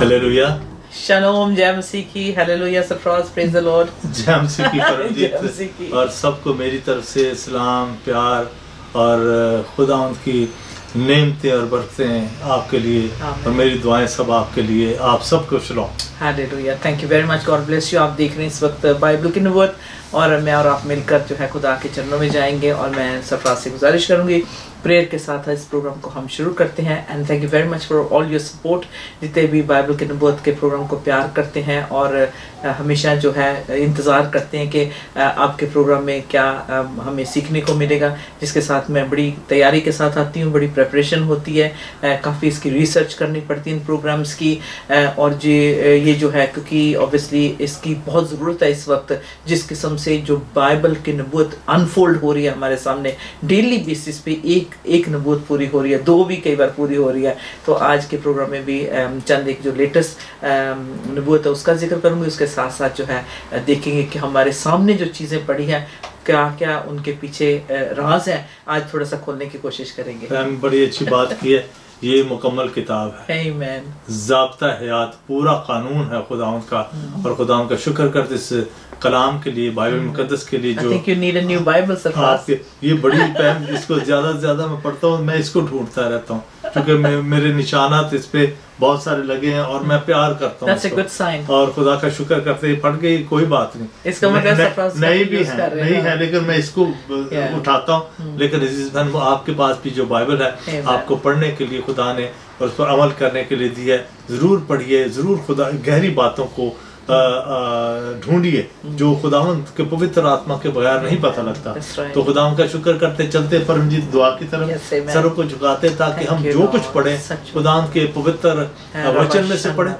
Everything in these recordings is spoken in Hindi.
हालेलुया। शलोम, जय मसीह की। Hallelujah, Sarfaraz, praise the Lord. जय मसीह की परमजीत और सबको मेरी तरफ से सलाम, प्यार और खुदा उनकी नेमतें और बरकतें आपके लिए और मेरी दुआएं सब आपके लिए। आप सबको shalom. Hallelujah, thank you very much, God bless you. आप देख रहे हैं इस वक्त बाइबल की नबूवत और मैं और आप मिलकर जो है खुदा के चरणों में जाएंगे। और मैं सरफराज से गुजारिश करूंगी प्रेयर के साथ इस प्रोग्राम को हम शुरू करते हैं। And thank you very much for all your support. जितने भी बाइबल के नबूवत के प्रोग्राम को प्यार करते हैं और हमेशा जो है इंतज़ार करते हैं कि आपके प्रोग्राम में क्या हमें सीखने को मिलेगा, जिसके साथ मैं बड़ी तैयारी के साथ आती हूँ, बड़ी प्रेपरेशन होती है, काफ़ी इसकी रिसर्च करनी पड़ती है इन प्रोग्राम्स की। और ये जो है क्योंकि ऑब्वियसली इसकी बहुत ज़रूरत है इस वक्त, जिस किस्म से जो बाइबल की नबूवत अनफोल्ड हो रही है हमारे सामने डेली बेसिस पे, एक नबूवत पूरी हो रही है, दो भी कई बार पूरी हो रही है। तो आज के प्रोग्राम में भी चंद एक जो लेटेस्ट नबूवत है उसका जिक्र करूँगी। उसके साथ साथ जो है देखेंगे कि हमारे सामने जो चीज़ें पड़ी हैं क्या क्या उनके पीछे राज है, आज थोड़ा सा खोलने की कोशिश करेंगे। बड़ी अच्छी बात की है। ये मुकम्मल किताब है, आमीन, ज़ाब्ता हयात, पूरा कानून है खुदावंद का। और खुदावंद का शुक्र करते इस कलाम के लिए, बाइबल मुकद्दस के लिए। जो I think you need a new Bible, sir, आपके ये बड़ी पैम, इसको ज्यादा से ज्यादा मैं पढ़ता हूँ, मैं इसको ढूंढता रहता हूँ क्योंकि मेरे निशानात इस पे बहुत सारे लगे हैं और मैं प्यार करता हूँ। That's a good sign. और खुदा का शुक्र करते ही पढ़ गई, कोई बात नहीं। इसका मतलब नहीं भी है, नहीं है, लेकिन मैं इसको उठाता हूँ। लेकिन आपके पास भी जो बाइबल है आपको पढ़ने के लिए खुदा ने और उस पर अमल करने के लिए दिया है। जरूर पढ़िए, जरूर खुदा गहरी बातों को ढूंढिए जो खुदावंद के पवित्र आत्मा के बगैर नहीं पता लगता। तो खुदावंद का शुक्र करते चलते परमजीत दुआ की तरफ सरों को झुकाते ताकि हम जो कुछ पढ़े खुदावंद के पवित्र वचन में से पढ़े,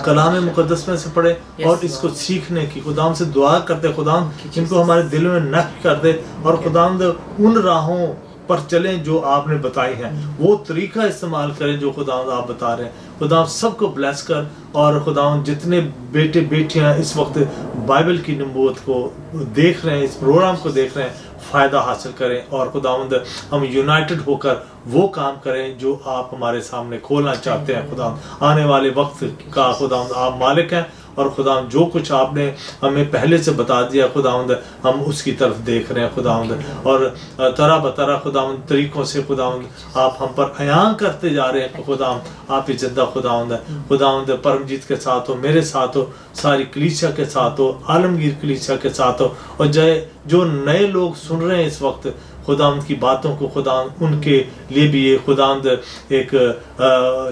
कलाम मुकद्दस में से पढ़े और इसको सीखने की खुदावंद से दुआ करते खुदावंद इनको हमारे दिल में नक्श कर दे और खुदावंद उन राहों पर चलें जो आपने बताई हैं, वो तरीका इस्तेमाल करें जो खुदावंद आप बता रहे हैं। खुदावंद सबको ब्लेस कर और खुदावंद जितने बेटे बेटियां इस वक्त बाइबल की नबूवत को देख रहे हैं, इस प्रोग्राम को देख रहे हैं, फ़ायदा हासिल करें और खुदावंद हम यूनाइटेड होकर वो काम करें जो आप हमारे सामने खोलना चाहते हैं। खुदावंद आने वाले वक्त का खुदावंद आप मालिक हैं और खुदावंद जो कुछ आपने हमें पहले से बता दिया खुदावंद हम उसकी तरफ देख रहे हैं खुदावंद। और तरह बतरा खुदावंद तरीकों से खुदावंद आप हम पर अयान करते जा रहे हैं। खुदावंद आप ही जिंदा खुदावंद है। खुदावंद परमजीत के साथ हो, मेरे साथ हो, सारी कलीसिया के साथ हो, आलमगीर कलीसिया के साथ हो और जो नए लोग सुन रहे हैं इस वक्त खुदावंद की बातों को, खुदावंद उनके लिए भी ये खुदावंद एक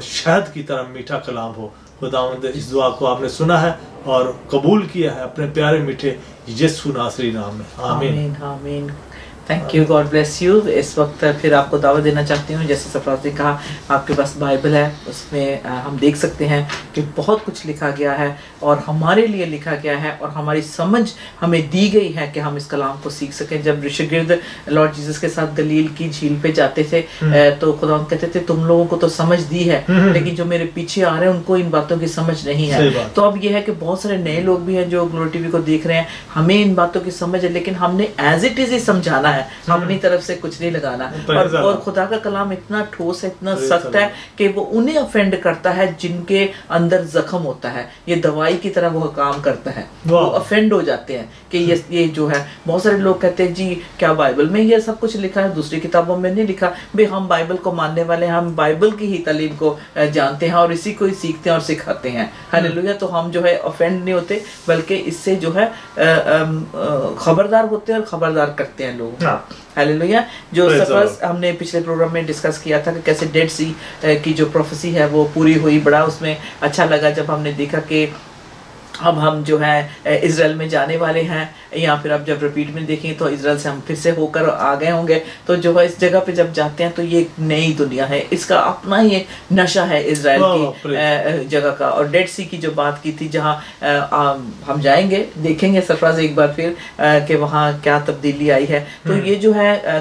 शहद की तरह मीठा कलाम हो। खुदावंद इस दुआ को आपने सुना है और कबूल किया है अपने प्यारे मीठे यीशु नासरी नाम में। आमीन, आमीन। Thank you, God bless you. इस वक्त फिर आपको दावत देना चाहती हूँ, जैसे सरफराज ने कहा आपके पास बाइबल है, उसमें हम देख सकते हैं कि बहुत कुछ लिखा गया है और हमारे लिए लिखा गया है और हमारी समझ हमें दी गई है कि हम इस कलाम को सीख सकें। जब ऋषिगिर्द लॉर्ड जीसस के साथ गलील की झील पे जाते थे तो खुदा कहते थे तुम लोगों को तो समझ दी है लेकिन जो मेरे पीछे आ रहे हैं उनको इन बातों की समझ नहीं है। तो अब यह है कि बहुत सारे नए लोग भी हैं जो ग्लोरी टीवी को देख रहे हैं, हमें इन बातों की समझ है लेकिन हमने एज इट इज ही समझाना है, अपनी तरफ से कुछ नहीं लगाना। और खुदा का कलाम इतना ठोस है, इतना सख्त है कि वो उन्हें ऑफेंड करता है जिनके अंदर जख्म होता है। ये दवाई की तरह वो काम करता है, वो ऑफेंड हो जाते हैं कि ये जो है। बहुत सारे लोग कहते हैं जी क्या बाइबल में ये सब कुछ लिखा है, दूसरी किताबों में नहीं लिखा। भाई हम बाइबल को मानने वाले हैं, हम बाइबल की ही तालीम को जानते हैं और इसी को ही सीखते हैं और सिखाते हैं। हालेलुया। तो हम जो है ऑफेंड नहीं होते बल्कि इससे जो है खबरदार होते हैं और खबरदार करते हैं लोग। हालेलुया। जो सफर हमने पिछले प्रोग्राम में डिस्कस किया था कि कैसे डेड सी की जो प्रोफेसी है वो पूरी हुई। बड़ा उसमें अच्छा लगा जब हमने देखा कि अब हम जो है इजराइल में जाने वाले हैं, या फिर अब जब रिपीट में देखें तो इजराइल से हम फिर से होकर आ गए होंगे। तो जो है इस जगह पे जब जाते हैं तो ये एक नई दुनिया है, इसका अपना ही एक नशा है इजराइल की जगह का। और डेड सी की जो बात की थी जहाँ हम जाएंगे, देखेंगे सरफराज एक बार फिर कि वहाँ क्या तब्दीली आई है। तो ये जो है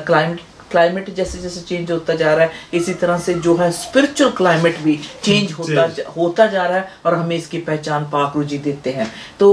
क्लाइमेट जैसे जैसे चेंज होता जा रहा है, इसी तरह से जो है स्पिरिचुअल क्लाइमेट भी चेंज होता जा रहा है, और हमें इसकी पहचान पाक रूह जी देते हैं। तो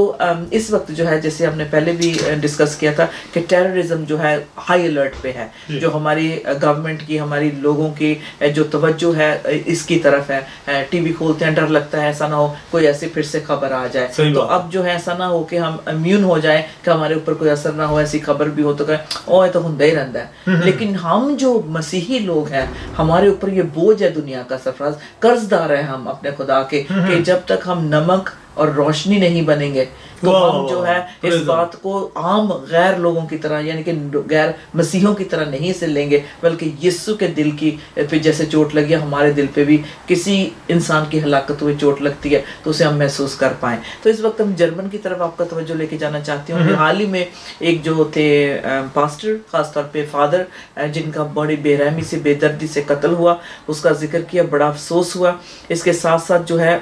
इस वक्त जो है, जैसे हमने पहले भी डिस्कस किया था कि टेररिज्म जो है हाई अलर्ट पे है, जो हमारी गवर्नमेंट की, हमारी लोगों की जो तवज्जो है इसकी तरफ है। टीवी खोलते हैं, डर लगता है ऐसा ना हो कोई ऐसी फिर से खबर आ जाए। तो अब जो है ऐसा ना हो कि हम इम्यून हो जाए, कि हमारे ऊपर कोई असर ना हो, ऐसी खबर भी हो तो कहे ओ तो होता ही रहता है। लेकिन हम जो मसीही लोग हैं, हमारे ऊपर ये बोझ है दुनिया का सरफराज, कर्जदार है हम अपने खुदा के, कि जब तक हम नमक और रोशनी नहीं बनेंगे तो हम जो है इस बात को आम गैर लोगों की तरह, यानी कि गैर मसीहों की तरह नहीं से लेंगे, बल्कि यीशु के दिल की पे जैसे चोट लगी है, हमारे दिल पे भी किसी इंसान की हलाकत हुई चोट लगती है तो उसे हम महसूस कर पाएं। तो इस वक्त हम जर्मन की तरफ आपका तवज्जो लेके जाना चाहती हूँ। हाल ही में एक जो थे पास्टर, खासतौर पे फादर, जिनका बड़ी बेरहमी से, बेदर्दी से कत्ल हुआ, उसका जिक्र किया, बड़ा अफसोस हुआ। इसके साथ साथ जो है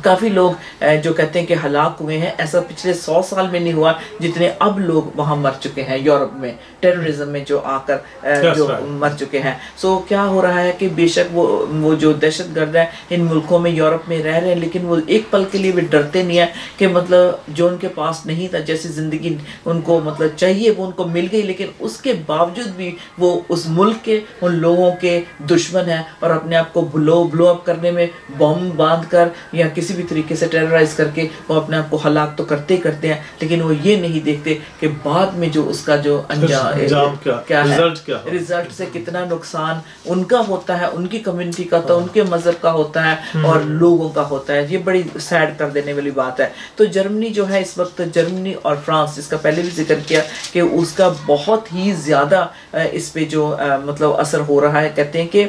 काफ़ी लोग जो कहते हैं कि हलाक हुए हैं, ऐसा पिछले 100 साल में नहीं हुआ जितने अब लोग वहाँ मर चुके हैं यूरोप में, टेररिज्म में जो आकर जो मर चुके हैं। सो क्या हो रहा है कि बेशक वो जो दहशतगर्द है इन मुल्कों में, यूरोप में रह रहे हैं, लेकिन वो एक पल के लिए भी डरते नहीं है कि मतलब जो उनके पास नहीं था, जैसी ज़िंदगी उनको मतलब चाहिए वो उनको मिल गई, लेकिन उसके बावजूद भी वो उस मुल्क के, उन लोगों के दुश्मन है, और अपने आप को ब्लो अप करने में बम बांध कर या किसी भी तरीके से टेरराइज करके वो अपने आप को हलाक तो करते ही करते हैं, लेकिन वो ये नहीं देखते कि बाद में जो उसका जो अंजाम क्या है, रिजल्ट से कितना नुकसान उनका होता है, उनकी कम्युनिटी का तो, उनके मजहब का होता है और लोगों का होता है। ये बड़ी सैड कर देने वाली बात है। तो जर्मनी जो है इस वक्त, जर्मनी और फ्रांस, जिसका पहले भी जिक्र किया कि उसका बहुत ही ज़्यादा इस पे जो मतलब असर हो रहा है। कहते हैं कि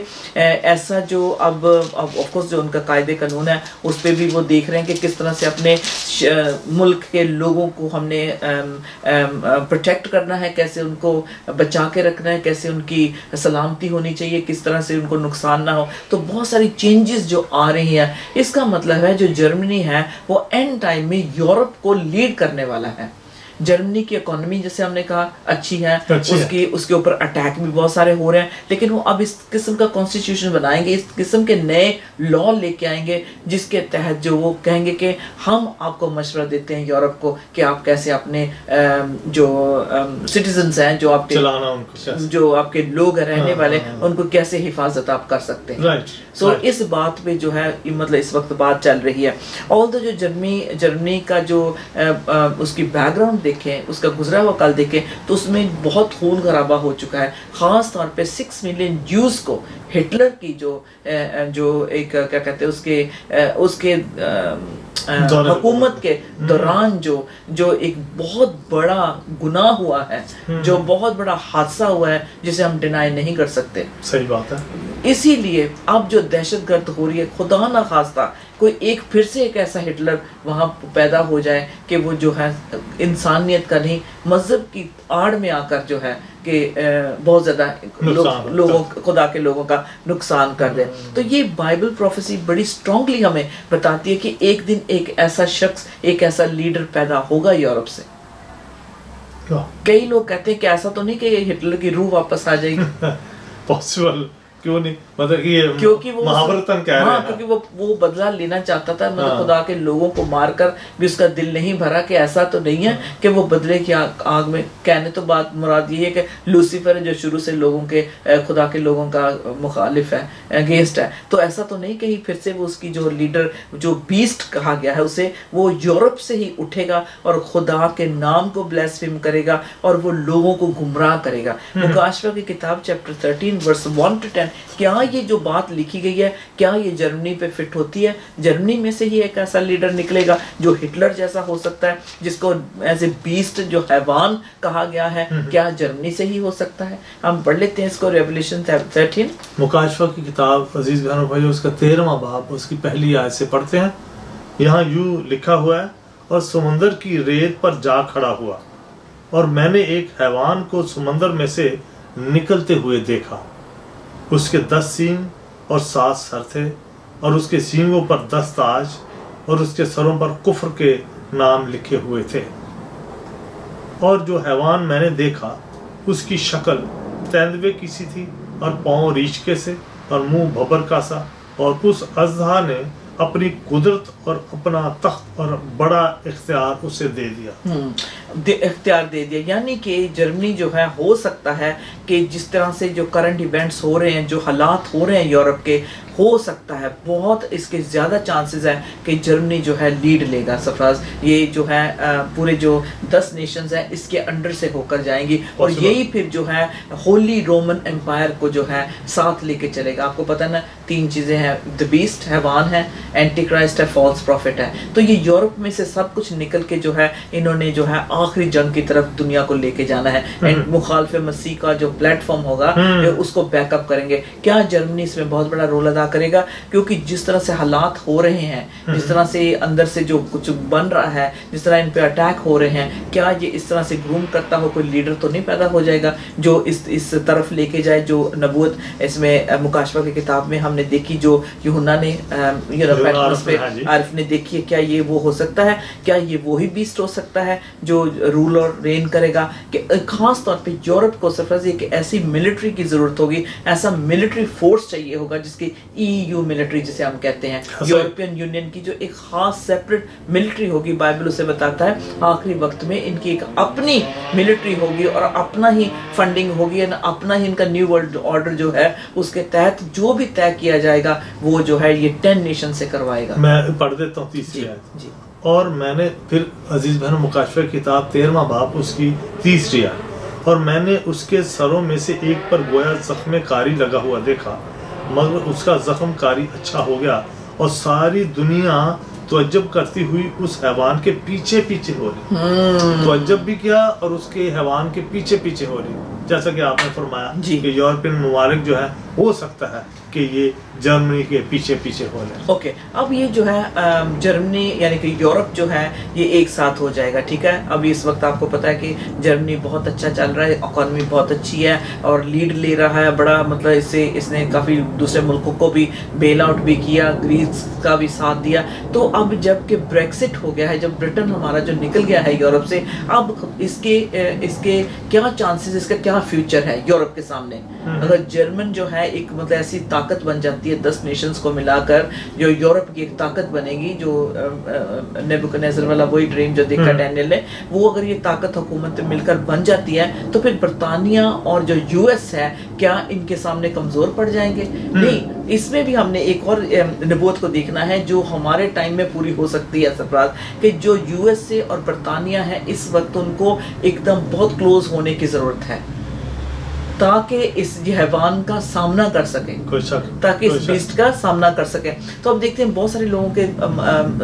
ऐसा जो अब ऑफकोर्स जो उनका कायदे कानून है उस पर भी वो देख रहे हैं कि किस तरह से अपने मुल्क के लोगों को हमने प्रोटेक्ट करना है, कैसे उनको बचा के रखना है, कैसे उनकी सलामती होनी चाहिए, किस तरह से उनको नुकसान ना हो। तो बहुत सारी चेंजेस जो आ रही हैं, इसका मतलब है जो जर्मनी है वो एंड टाइम में यूरोप को लीड करने वाला है। जर्मनी की इकोनॉमी जैसे हमने कहा अच्छी है, उसके ऊपर अटैक भी बहुत सारे हो रहे हैं, लेकिन वो अब इस किस्म का कॉन्स्टिट्यूशन बनाएंगे, इस किस्म के नए लॉ लेके आएंगे जिसके तहत जो वो कहेंगे कि हम आपको मशवरा देते हैं यूरोप को कि आप कैसे अपने जो सिटीजन्स हैं, जो आपके लोग रहने वाले, उनको कैसे हिफाजत आप कर सकते हैं। सो इस बात पे जो है मतलब इस वक्त बात चल रही है। ऑल्दो जो जर्मनी का जो उसकी बैकग्राउंड देखें, उसका गुजरा हुआ कल देखें, तो उसमें बहुत खून खराबा हो चुका है। ख़ास तौर पे 6 मिलियन ज्यूज़ को हिटलर की जो एक क्या कहते हैं उसके हुकूमत के दौरान जो एक बहुत बड़ा गुनाह हुआ है, जो बहुत बड़ा हादसा हुआ है जिसे हम डिनाई नहीं कर सकते। सही बात है। इसीलिए अब जो दहशतगर्द हो रही है, खुदा ना खास्ता कोई एक फिर से एक ऐसा हिटलर वहाँ पैदा हो जाए कि वो जो है इंसानियत का नहीं, मजहब की आड़ में आकर जो है कि बहुत ज़्यादा लोगों खुदा के लोगों का नुकसान कर दे। तो ये बाइबल प्रोफेसी बड़ी स्ट्रांगली हमें बताती है कि एक दिन एक ऐसा शख्स, एक ऐसा लीडर पैदा होगा यूरोप से। कई लोग कहते हैं कि ऐसा तो नहीं कि हिटलर की रूह वापस आ जाएगी। पॉसिबल क्यों नहीं, मतलब क्योंकि वो महाभारतन कह रहे हैं, क्योंकि वो बदला लेना चाहता था, मतलब खुदा के लोगों को मारकर भी उसका दिल नहीं भरा। कि ऐसा तो नहीं है कि वो बदले की आग में, कहने तो बात मुराद ये है कि लूसीफर जो शुरू से लोगों के खुदा के लोगों का मुखालिफ है, अगेंस्ट है, तो ऐसा तो नहीं कहीं फिर से वो उसकी जो लीडर, जो बीस्ट कहा गया है उसे, वो यूरोप से ही उठेगा और खुदा के नाम को ब्लेसफेम करेगा और वो लोगों को गुमराह करेगा। मुकाशवा की किताब चैप्टर 13 वर्स 1 to 10, क्या ये जो बात लिखी गई है, क्या ये जर्मनी पे फिट होती है? जर्मनी में से ही एक ऐसा लीडर निकलेगा जो हिटलर जैसा हो सकता है, जिसको एज ए बीस्ट, जो हैवान कहा गया है, क्या जर्मनी से ही हो सकता है? हम पढ़ लेते हैं इसको, रेवलेशन 13 मुकाशवा की किताब अजीज बहनों भाइयों, उसका 13वां बाब, उसकी पहली आयत से पढ़ते हैं। यहाँ यूं लिखा हुआ है, और समुंदर की रेत पर जा खड़ा हुआ, और मैंने एक हैवान को समुंदर में से निकलते हुए देखा। उसके 10 सींग और 7 सर थे, और उसके सींगों पर 10 ताज, और उसके सरों पर कुफ्र के नाम लिखे हुए थे। और जो हैवान मैंने देखा उसकी शक्ल तेंदुए की सी थी और पाँव रीछके से और मुंह भबर का सा, और उस अजहा ने अपनी कुदरत और अपना तख्त और बड़ा इख्तियार उसे दे दिया। इख्तियार दे दिया, यानी कि जर्मनी जो है, हो सकता है कि जिस तरह से जो करंट इवेंट्स हो रहे हैं, जो हालात हो रहे हैं यूरोप के, हो सकता है बहुत इसके ज़्यादा चांसेस हैं कि जर्मनी जो है लीड लेगा। सरफराज, ये जो है पूरे जो 10 नेशंस हैं इसके अंडर से होकर जाएंगी और यही फिर जो है होली रोमन एम्पायर को जो है साथ लेके चलेगा। आपको पता है ना, 3 चीज़ें हैं, द बीस्ट हैवान है, एंटी क्राइस्ट है, फॉल्स प्रॉफिट है। तो ये यूरोप में से सब कुछ निकल के जो है इन्होंने जो है आखिरी जंग की तरफ दुनिया को लेके जाना है। एंड मुखालिफ मसीह का जो प्लेटफॉर्म होगा उसको बैकअप करेंगे। क्या जर्मनी इसमें बहुत बड़ा रोल अदा करेगा? क्योंकि जिस तरह से हालात हो रहे हैं, जिस तरह से अंदर से जो कुछ बन रहा है, जिस तरह इन पे अटैक हो रहे हैं, क्या ये इस तरह से ग्रूम करता हो कोई लीडर तो नहीं पैदा हो जाएगा जो इस तरफ लेके जाए, जो नबूवत इसमें मुकाशफा की किताब में हमने देखी, जो यूहन्ना ने पैटमस पे आरिफ ने देखी है। क्या ये वो हो सकता है? क्या ये वही बीस्ट हो सकता है जो रूल और रेन करेगा? कि खास तौर पे यूरोप को सरफराज एक ऐसी मिलिट्री की जरूरत होगी, ऐसा मिलिट्री फोर्स चाहिए होगा जिसकी EU मिलिट्री जिसे हम कहते हैं, यूरोपियन यूनियन की जो एक खास सेपरेट मिलिट्री होगी। बाइबल उसे बताता है आखिरी वक्त में इनकी एक अपनी मिलिट्री होगी और अपना ही फंडिंग होगी, अपना ही इनका न्यू वर्ल्ड ऑर्डर जो है उसके तहत जो भी तय किया जाएगा वो जो है ये 10 नेशन से करवाएगा। मैं पढ़ देता हूँ 30 आयत। और मैंने फिर अजीज बहन मुकाशफा किताब 13वां बाब उसकी 30 आयत, और मैंने उसके सरों में से एक पर गोया जख्म कारी लगा हुआ देखा, मगर उसका जख्म कारी अच्छा हो गया और सारी दुनिया तवज्जुब करती हुई उस हैवान के पीछे पीछे हो रही। तवज्जुब भी किया और उसके हैवान के पीछे पीछे हो रही, जैसा कि आपने फरमाया कि यूरोपियन ममालिक जो है हो सकता है कि ये जर्मनी के पीछे पीछे हो रहे हैं। ओके, अब ये जो है जर्मनी यानी कि यूरोप जो है ये एक साथ हो जाएगा, ठीक है। अभी इस वक्त आपको पता है कि जर्मनी बहुत अच्छा चल रहा है, इकोनॉमी बहुत अच्छी है और लीड ले रहा है बड़ा, मतलब इसने काफ़ी दूसरे मुल्कों को भी बेल आउट भी किया, ग्रीस का भी साथ दिया। तो अब जबकि ब्रेक्सिट हो गया है, जब ब्रिटेन हमारा जो निकल गया है यूरोप से, अब इसके क्या चांसेस, इसका क्या फ्यूचर है यूरोप के सामने? अगर जर्मन जो है एक मतलब ऐसी ताकत बन जाती है 10 नेशंस को मिलाकर, जो यूरोप की एक ताकत बनेगी, जो नेबुकदनेस्सर वाला वही ड्रीम जो देखा डैनियल ने, वो अगर ये ताकत हुकूमत मिलकर बन जाती है तो फिर बरतानिया और जो US है क्या इनके सामने कमजोर पड़ जाएंगे? नहीं, इसमें भी हमने एक और नबूवत को देखना है जो हमारे टाइम में पूरी हो सकती है सरफराज, कि जो USA और बरतानिया है इस वक्त उनको एकदम बहुत क्लोज होने की जरूरत है ताकि इस हैवान का सामना कर सके, ताकि इस बीस्ट का सामना कर सके। तो अब देखते हैं बहुत सारे लोगों के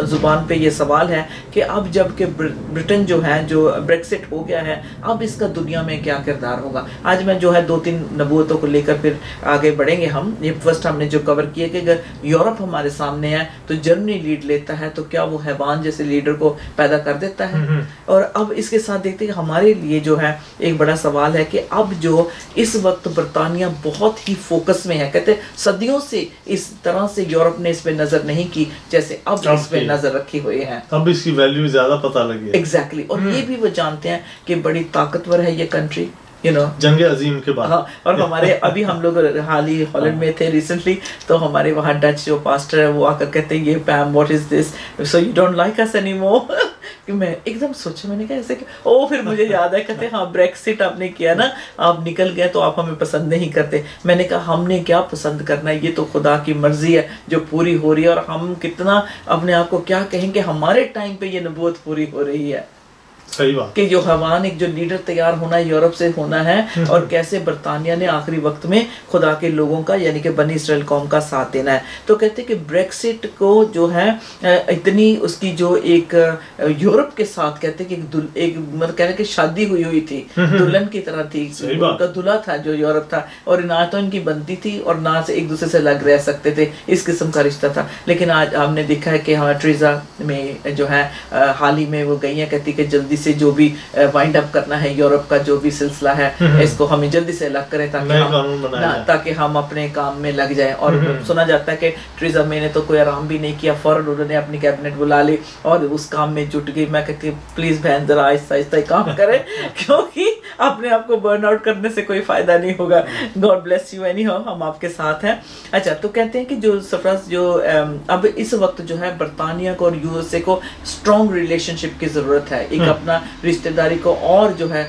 जुबान पे ये सवाल है कि अब जब के ब्रिटेन जो है, जो ब्रेक्सिट हो गया है, अब इसका दुनिया में क्या किरदार होगा? आज मैं जो है 2-3 नबूवतों को लेकर फिर आगे बढ़ेंगे हम। ये फर्स्ट हमने जो कवर किया कि अगर यूरोप हमारे सामने है तो जर्मनी लीड लेता है, तो क्या वो हैवान जैसे लीडर को पैदा कर देता है? और अब इसके साथ देखते हैं कि हमारे लिए जो है एक बड़ा सवाल है कि अब जो इस वक्त बरतानिया बहुत ही फोकस में है, कहते सदियों से इस तरह से यूरोप ने इस पे नजर नहीं की जैसे अब इस पे नजर रखी हुई है। अब इसकी वैल्यू ज्यादा पता लगी है। एग्जैक्टली। और ये भी वो जानते हैं कि बड़ी ताकतवर है ये कंट्री, जंग अजीम के बाद। हाँ, और हमारे अभी हम लोग हाल ही हॉलैंड में थे रिसेंटली, तो हमारे वहाँ डच जो पास्टर है वो आकर कहते हैं ये पैम what is this, so you don't like us anymore. कि मैं एकदम सोचा, मैंने कहा ऐसे कि ओ, फिर मुझे याद है कहते हाँ ब्रेक्सिट आपने किया ना, आप निकल गए तो आप हमें पसंद नहीं करते। मैंने कहा हमने क्या पसंद करना है, ये तो खुदा की मर्जी है जो पूरी हो रही है, और हम कितना अपने आप को क्या कहेंगे, हमारे टाइम पे ये नबूवत पूरी हो रही है। सही बात कि जो हैवान एक जो लीडर तैयार होना है यूरोप से होना है, और कैसे बरतानिया ने आखिरी वक्त में खुदा के लोगों का यानी कि बनी इस्राएल कौम का साथ देना है। तो कहते हैं कि ब्रेक्सिट को जो है इतनी उसकी जो एक यूरोप के साथ कहते हैं कि एक मतलब कहते हैं कि शादी हुई थी, दुल्हन की तरह थी, उनका दूल्हा था जो यूरोप था, और ना तो इनकी बनती थी और ना से एक दूसरे से अलग रह सकते थे, इस किस्म का रिश्ता था। लेकिन आज हमने देखा है कि हाँ ट्रीजा में जो है हाल ही में वो गई है, कहती कि जल्दी जल्दी से जो भी वाइंड अप करना है यूरोप का जो भी सिलसिला है, इसको हमें जल्दी से अलग करें ताकि हम अपने काम में लग जाएं। और सुना जाता है कि ट्रेज़ा मे ने तो कोई आराम भी नहीं किया, फौरन उन्होंने अपनी कैबिनेट बुला ली और उस काम में जुट गई। मैं कहती हूँ प्लीज बहन जरा आहिस्ता आहिस्ता काम करें क्योंकि अपने आप को बर्न आउट करने से कोई फायदा नहीं होगा। God bless you any how, हम आपके साथ हैं। अच्छा, तो कहते हैं कि जो सरफराज जो अब इस वक्त जो है बरतानिया को और यूएसए को स्ट्रॉन्ग रिलेशनशिप की जरूरत है, एक अपना रिश्तेदारी को और जो है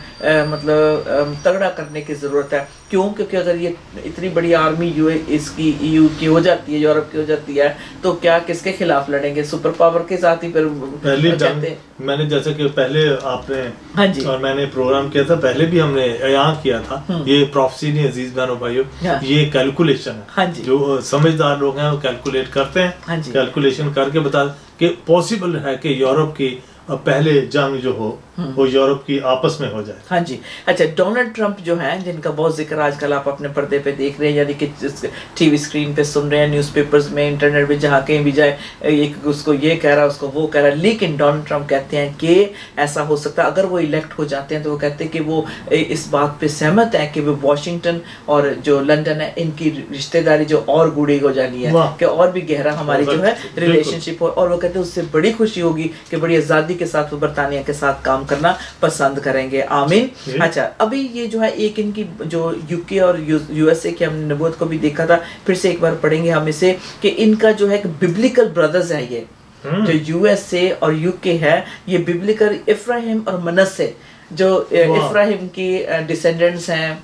मतलब तगड़ा करने की जरूरत है। क्यों? क्योंकि अगर ये इतनी बड़ी आर्मी इसकी ईयू की हो जाती है, यूरोप की हो जाती है, तो क्या किसके खिलाफ लड़ेंगे? सुपर पावर के साथ ही फिर पहली जंग मैंने जैसे कि पहले आपने हाँ जी और मैंने प्रोग्राम किया था, पहले भी हमने यहाँ किया था, ये प्रॉफेसी नहीं अजीज बहनों भाइयों, ये कैलकुलेशन है। हाँ जी, जो समझदार लोग हैं वो कैलकुलेट करते हैं, हाँ जी, कैलकुलेशन करके बता कि पॉसिबल है कि यूरोप की पहले जंग जो हो वो यूरोप की आपस में हो जाए। हाँ जी। अच्छा, डोनाल्ड ट्रंप जो है जिनका बहुत जिक्र आजकल आप अपने पर्दे पे देख रहे हैं, यानी कि टीवी स्क्रीन पे सुन रहे हैं, न्यूज़पेपर्स में, इंटरनेट पे, जहाँ कहीं भी जाए एक उसको ये कह रहा है उसको वो कह रहा है। लेकिन डोनाल्ड ट्रंप कहते हैं कि ऐसा हो सकता है अगर वो इलेक्ट हो जाते हैं तो वो कहते हैं कि वो इस बात पे सहमत है कि वो वॉशिंगटन और जो लंदन है इनकी रिश्तेदारी जो और गूढ़ी हो जानी है, कि और भी गहरा हमारी जो है रिलेशनशिप हो। और वो कहते हैं उससे बड़ी खुशी होगी कि बड़ी आज़ादी के साथ वो बरतानिया के साथ काम करना पसंद करेंगे। आमीन। अच्छा, अभी ये जो है एक इनकी जो यूके और यूएसए की हमने नबूवत को भी देखा था, फिर से एक बार पढ़ेंगे हम इसे कि इनका जो है बिब्लिकल ब्रदर्स है ये जो यूएसए और यूके है, ये बिब्लिकल इफ्राहिम और मनस्से जो इफ्राहिम की डिसेंडेंट्स हैं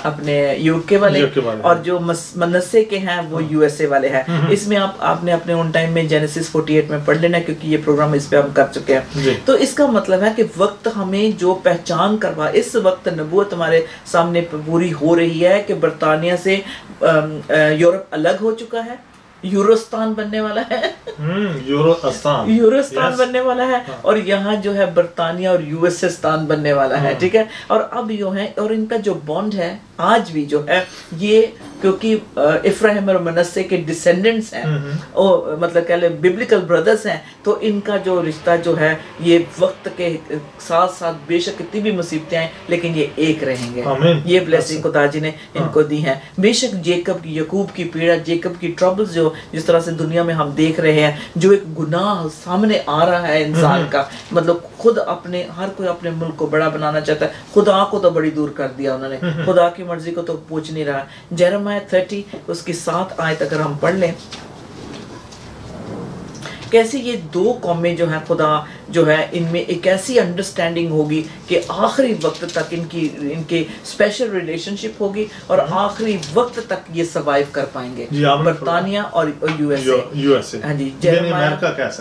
अपने यूके वाले और जो मनस्से के हैं वो यूएसए वाले हैं। इसमें आपने अपने उन टाइम में जेनेसिस 48 में पढ़ लेना क्योंकि ये प्रोग्राम इस पे हम कर चुके हैं। तो इसका मतलब है कि वक्त हमें जो पहचान करवा, इस वक्त नबूवत हमारे सामने पूरी हो रही है कि बरतानिया से यूरोप अलग हो चुका है, यूरोस्तान बनने वाला है, यूरोस्तान बनने वाला है, और यहाँ जो है बरतानिया और यूएसए स्थान बनने वाला है। ठीक है, और अब यो है और इनका जो बॉन्ड है आज भी जो है ये, क्योंकि इफ्राहिम और मनस्से के डिसेंडेंट्स हैं, मतलब कह ले बिब्लिकल ब्रदर्स हैं, तो इनका जो रिश्ता जो है ये वक्त के साथ साथ बेशक कितनी भी मुसीबतें आए लेकिन ये एक रहेंगे। ये ब्लेसिंग खुदा जी ने इनको दी है। बेशक जेकब की, यकूब की पीड़ा, जेकब की ट्रबल्स जो जिस तरह से दुनिया में हम देख रहे हैं, जो एक गुनाह सामने आ रहा है इंसान का, मतलब खुद अपने हर कोई अपने मुल्क को बड़ा बनाना चाहता है, खुदा को तो बड़ी दूर कर दिया उन्होंने, खुदा की मर्जी को तो पूछ नहीं रहा। जेरेमिया 30 उसकी 7 आयत अगर हम पढ़ लें, कैसे ये दो कौमें जो हैं खुदा जो है इनमें एक ऐसी अंडरस्टैंडिंग होगी कि आखिरी वक्त तक इनके स्पेशल रिलेशनशिप होगी और आखिरी वक्त तक ये सर्वाइव कर पाएंगे, बरतानिया और यूएसए। हाँ जी,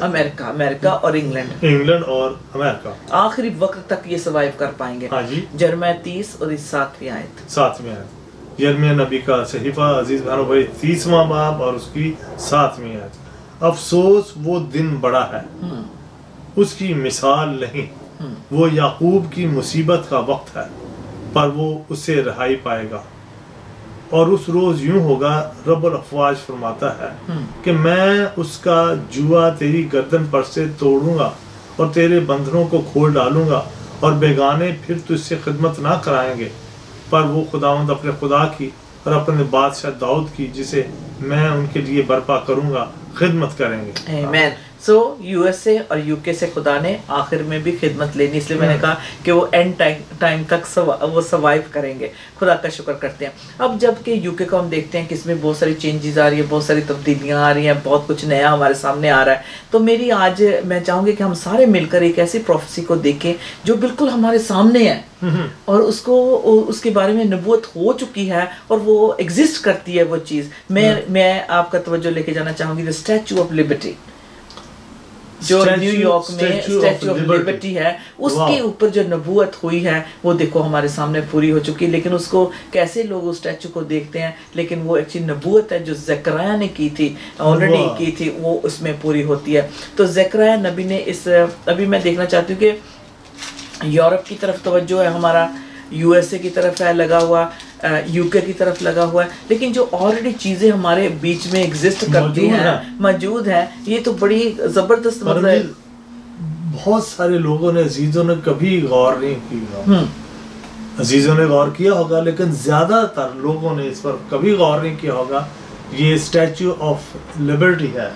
अमेरिका और इंग्लैंड और अमेरिका आखिरी वक्त तक ये सर्वाइव कर पाएंगे। जेरेमिया 30 और 7वीं आयत, यिर्मयाह नबी का सहीफा अजीज भाइयों भाई 30वां बाब और उसकी 7वीं आयत। अफसोस वो दिन बड़ा है, उसकी मिसाल नहीं, वो याकूब की मुसीबत का वक्त है पर वो उससे रिहाई पाएगा। और उस रोज यूं होगा, रब्बुल अफ़वाज फरमाता है कि मैं उसका जुआ तेरी गर्दन पर से तोड़ूंगा और तेरे बंधनों को खोल डालूंगा और बेगाने फिर तुझसे खिदमत ना कराएंगे, पर वो खुदावंद अपने खुदा की और अपने बादशाह दाऊद की जिसे मैं उनके लिए बर्पा करूंगा खिदमत करेंगे। आमीन। सो यूएसए और यूके से खुदा ने आखिर में भी खिदमत लेनी, इसलिए मैंने कहा कि वो एंड टाइम तक वो सर्वाइव करेंगे। खुदा का शुक्र करते हैं। अब जबकि यूके को हम देखते हैं कि इसमें बहुत सारी चेंजेस आ रही है, बहुत सारी तब्दीलियाँ आ रही हैं, बहुत कुछ नया हमारे सामने आ रहा है। तो मेरी आज मैं चाहूँगी कि हम सारे मिलकर एक ऐसी प्रोफेसी को देखें जो बिल्कुल हमारे सामने है और उसके बारे में नबूवत हो चुकी है और वो एग्जिस्ट करती है वो चीज़। मैं आपका तवज्जो लेके जाना चाहूँगी द स्टैचू ऑफ लिबर्टी जो न्यूयॉर्क में स्टैचू ऑफ लिबर्टी है, उसके ऊपर जो नबूवत हुई है वो देखो हमारे सामने पूरी हो चुकी है। लेकिन उसको कैसे लोग उस स्टैचू को देखते हैं, लेकिन वो एक्चुअली नबूवत है जो ज़करिया ने की थी, ऑलरेडी की थी, वो उसमें पूरी होती है। तो ज़करिया नबी ने अभी मैं देखना चाहती हूँ कि यूरोप की तरफ तवज्जो है हमारा, यूएसए की तरफ है लगा हुआ, यूके की तरफ लगा हुआ है, लेकिन जो ऑलरेडी चीज़ें हमारे बीच में एग्जिस्ट करती हैं, मौजूद हैं, ये तो बड़ी ज़बरदस्त मतलब बहुत सारे लोगों ने, अजीजों ने कभी गौर नहीं किया। अजीजों ने गौर किया होगा, लेकिन ज्यादातर लोगों ने इस पर कभी गौर नहीं किया होगा। ये स्टैचू ऑफ लिबर्टी है,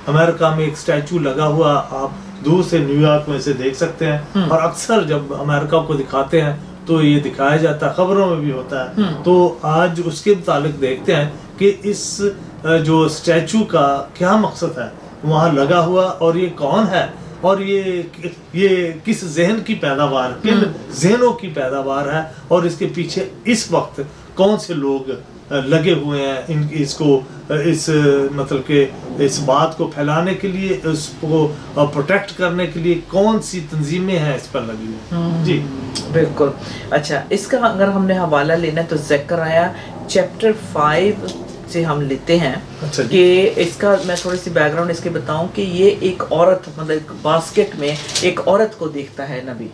अमेरिका में एक स्टैचू लगा हुआ, आप दूर से न्यूयॉर्क में से देख सकते हैं। और अक्सर जब अमेरिका को दिखाते हैं तो ये दिखाया जाता है, खबरों में भी होता है। तो आज उसके मुतालिक देखते हैं कि इस जो स्टैचू का क्या मकसद है वहाँ लगा हुआ, और ये कौन है, और ये किस जहन की पैदावार, किन जहनों की पैदावार है, और इसके पीछे इस वक्त कौन से लोग लगे हुए हैं इसको, इस मतलब के इस बात को फैलाने के लिए, उसको प्रोटेक्ट करने के लिए कौन सी तंजीमें हैं इस पर लगी हुई। जी बिल्कुल। अच्छा, इसका अगर हमने हवाला लेना है तो ज़करिया चैप्टर 5 से हम लेते हैं। अच्छा कि इसका मैं थोड़ी सी बैकग्राउंड इसके बताऊं कि ये एक औरत, मतलब एक बास्केट में एक औरत को देखता है नबी,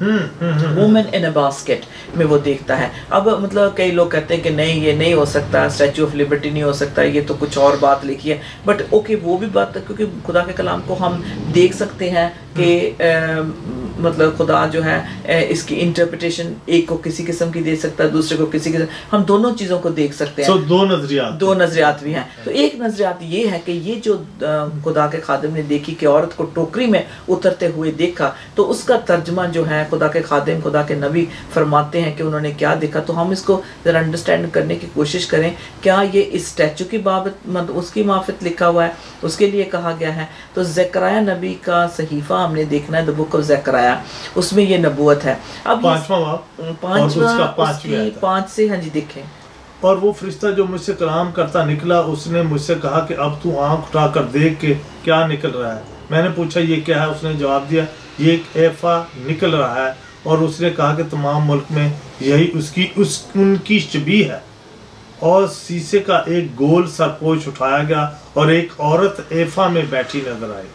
वुमेन इन अ बास्केट में वो देखता है। अब मतलब कई लोग कहते हैं कि नहीं, ये नहीं हो सकता, स्टैचू ऑफ लिबर्टी नहीं हो सकता, ये तो कुछ और बात लिखी है। बट ओके, वो भी बात, क्योंकि खुदा के कलाम को हम देख सकते हैं कि मतलब खुदा जो है इसकी इंटरप्रिटेशन एक को किसी किस्म की दे सकता है, दूसरे को किसी किस्म, हम दोनों चीज़ों को देख सकते हैं। दो नजरियात भी हैं। तो एक नजरियात ये है कि ये जो खुदा के खादिम ने देखी कि औरत को टोकरी में उतरते हुए देखा, तो उसका तर्जमा जो है खुदा के खादिम, खुदा के नबी फरमाते हैं कि उन्होंने क्या देखा। तो हम इसको ज़रा अंडरस्टैंड करने की कोशिश करें। क्या ये इस स्टैचू की बाबत, मतलब उसकी माफित लिखा हुआ है, उसके लिए कहा गया है? तो ज़करिया नबी का सहीफा हमने देखना है, द बुक ऑफ ज़करिया, उसमें ये नबूवत है। अब 5 से, हाँ जी देखें। और वो फरिश्ता जो मुझसे कलाम करता निकला, उसने मुझसे कहा कि अब तू आंख उठाकर देख के क्या निकल रहा है। मैंने पूछा ये क्या है? उसने जवाब दिया ये एक एफा निकल रहा है। और उसने कहा कि तमाम मुल्क में यही उनकी शबीह है। और शीशे का एक गोल सरपोश उठाया गया और एक औरत एफा में बैठी नजर आई।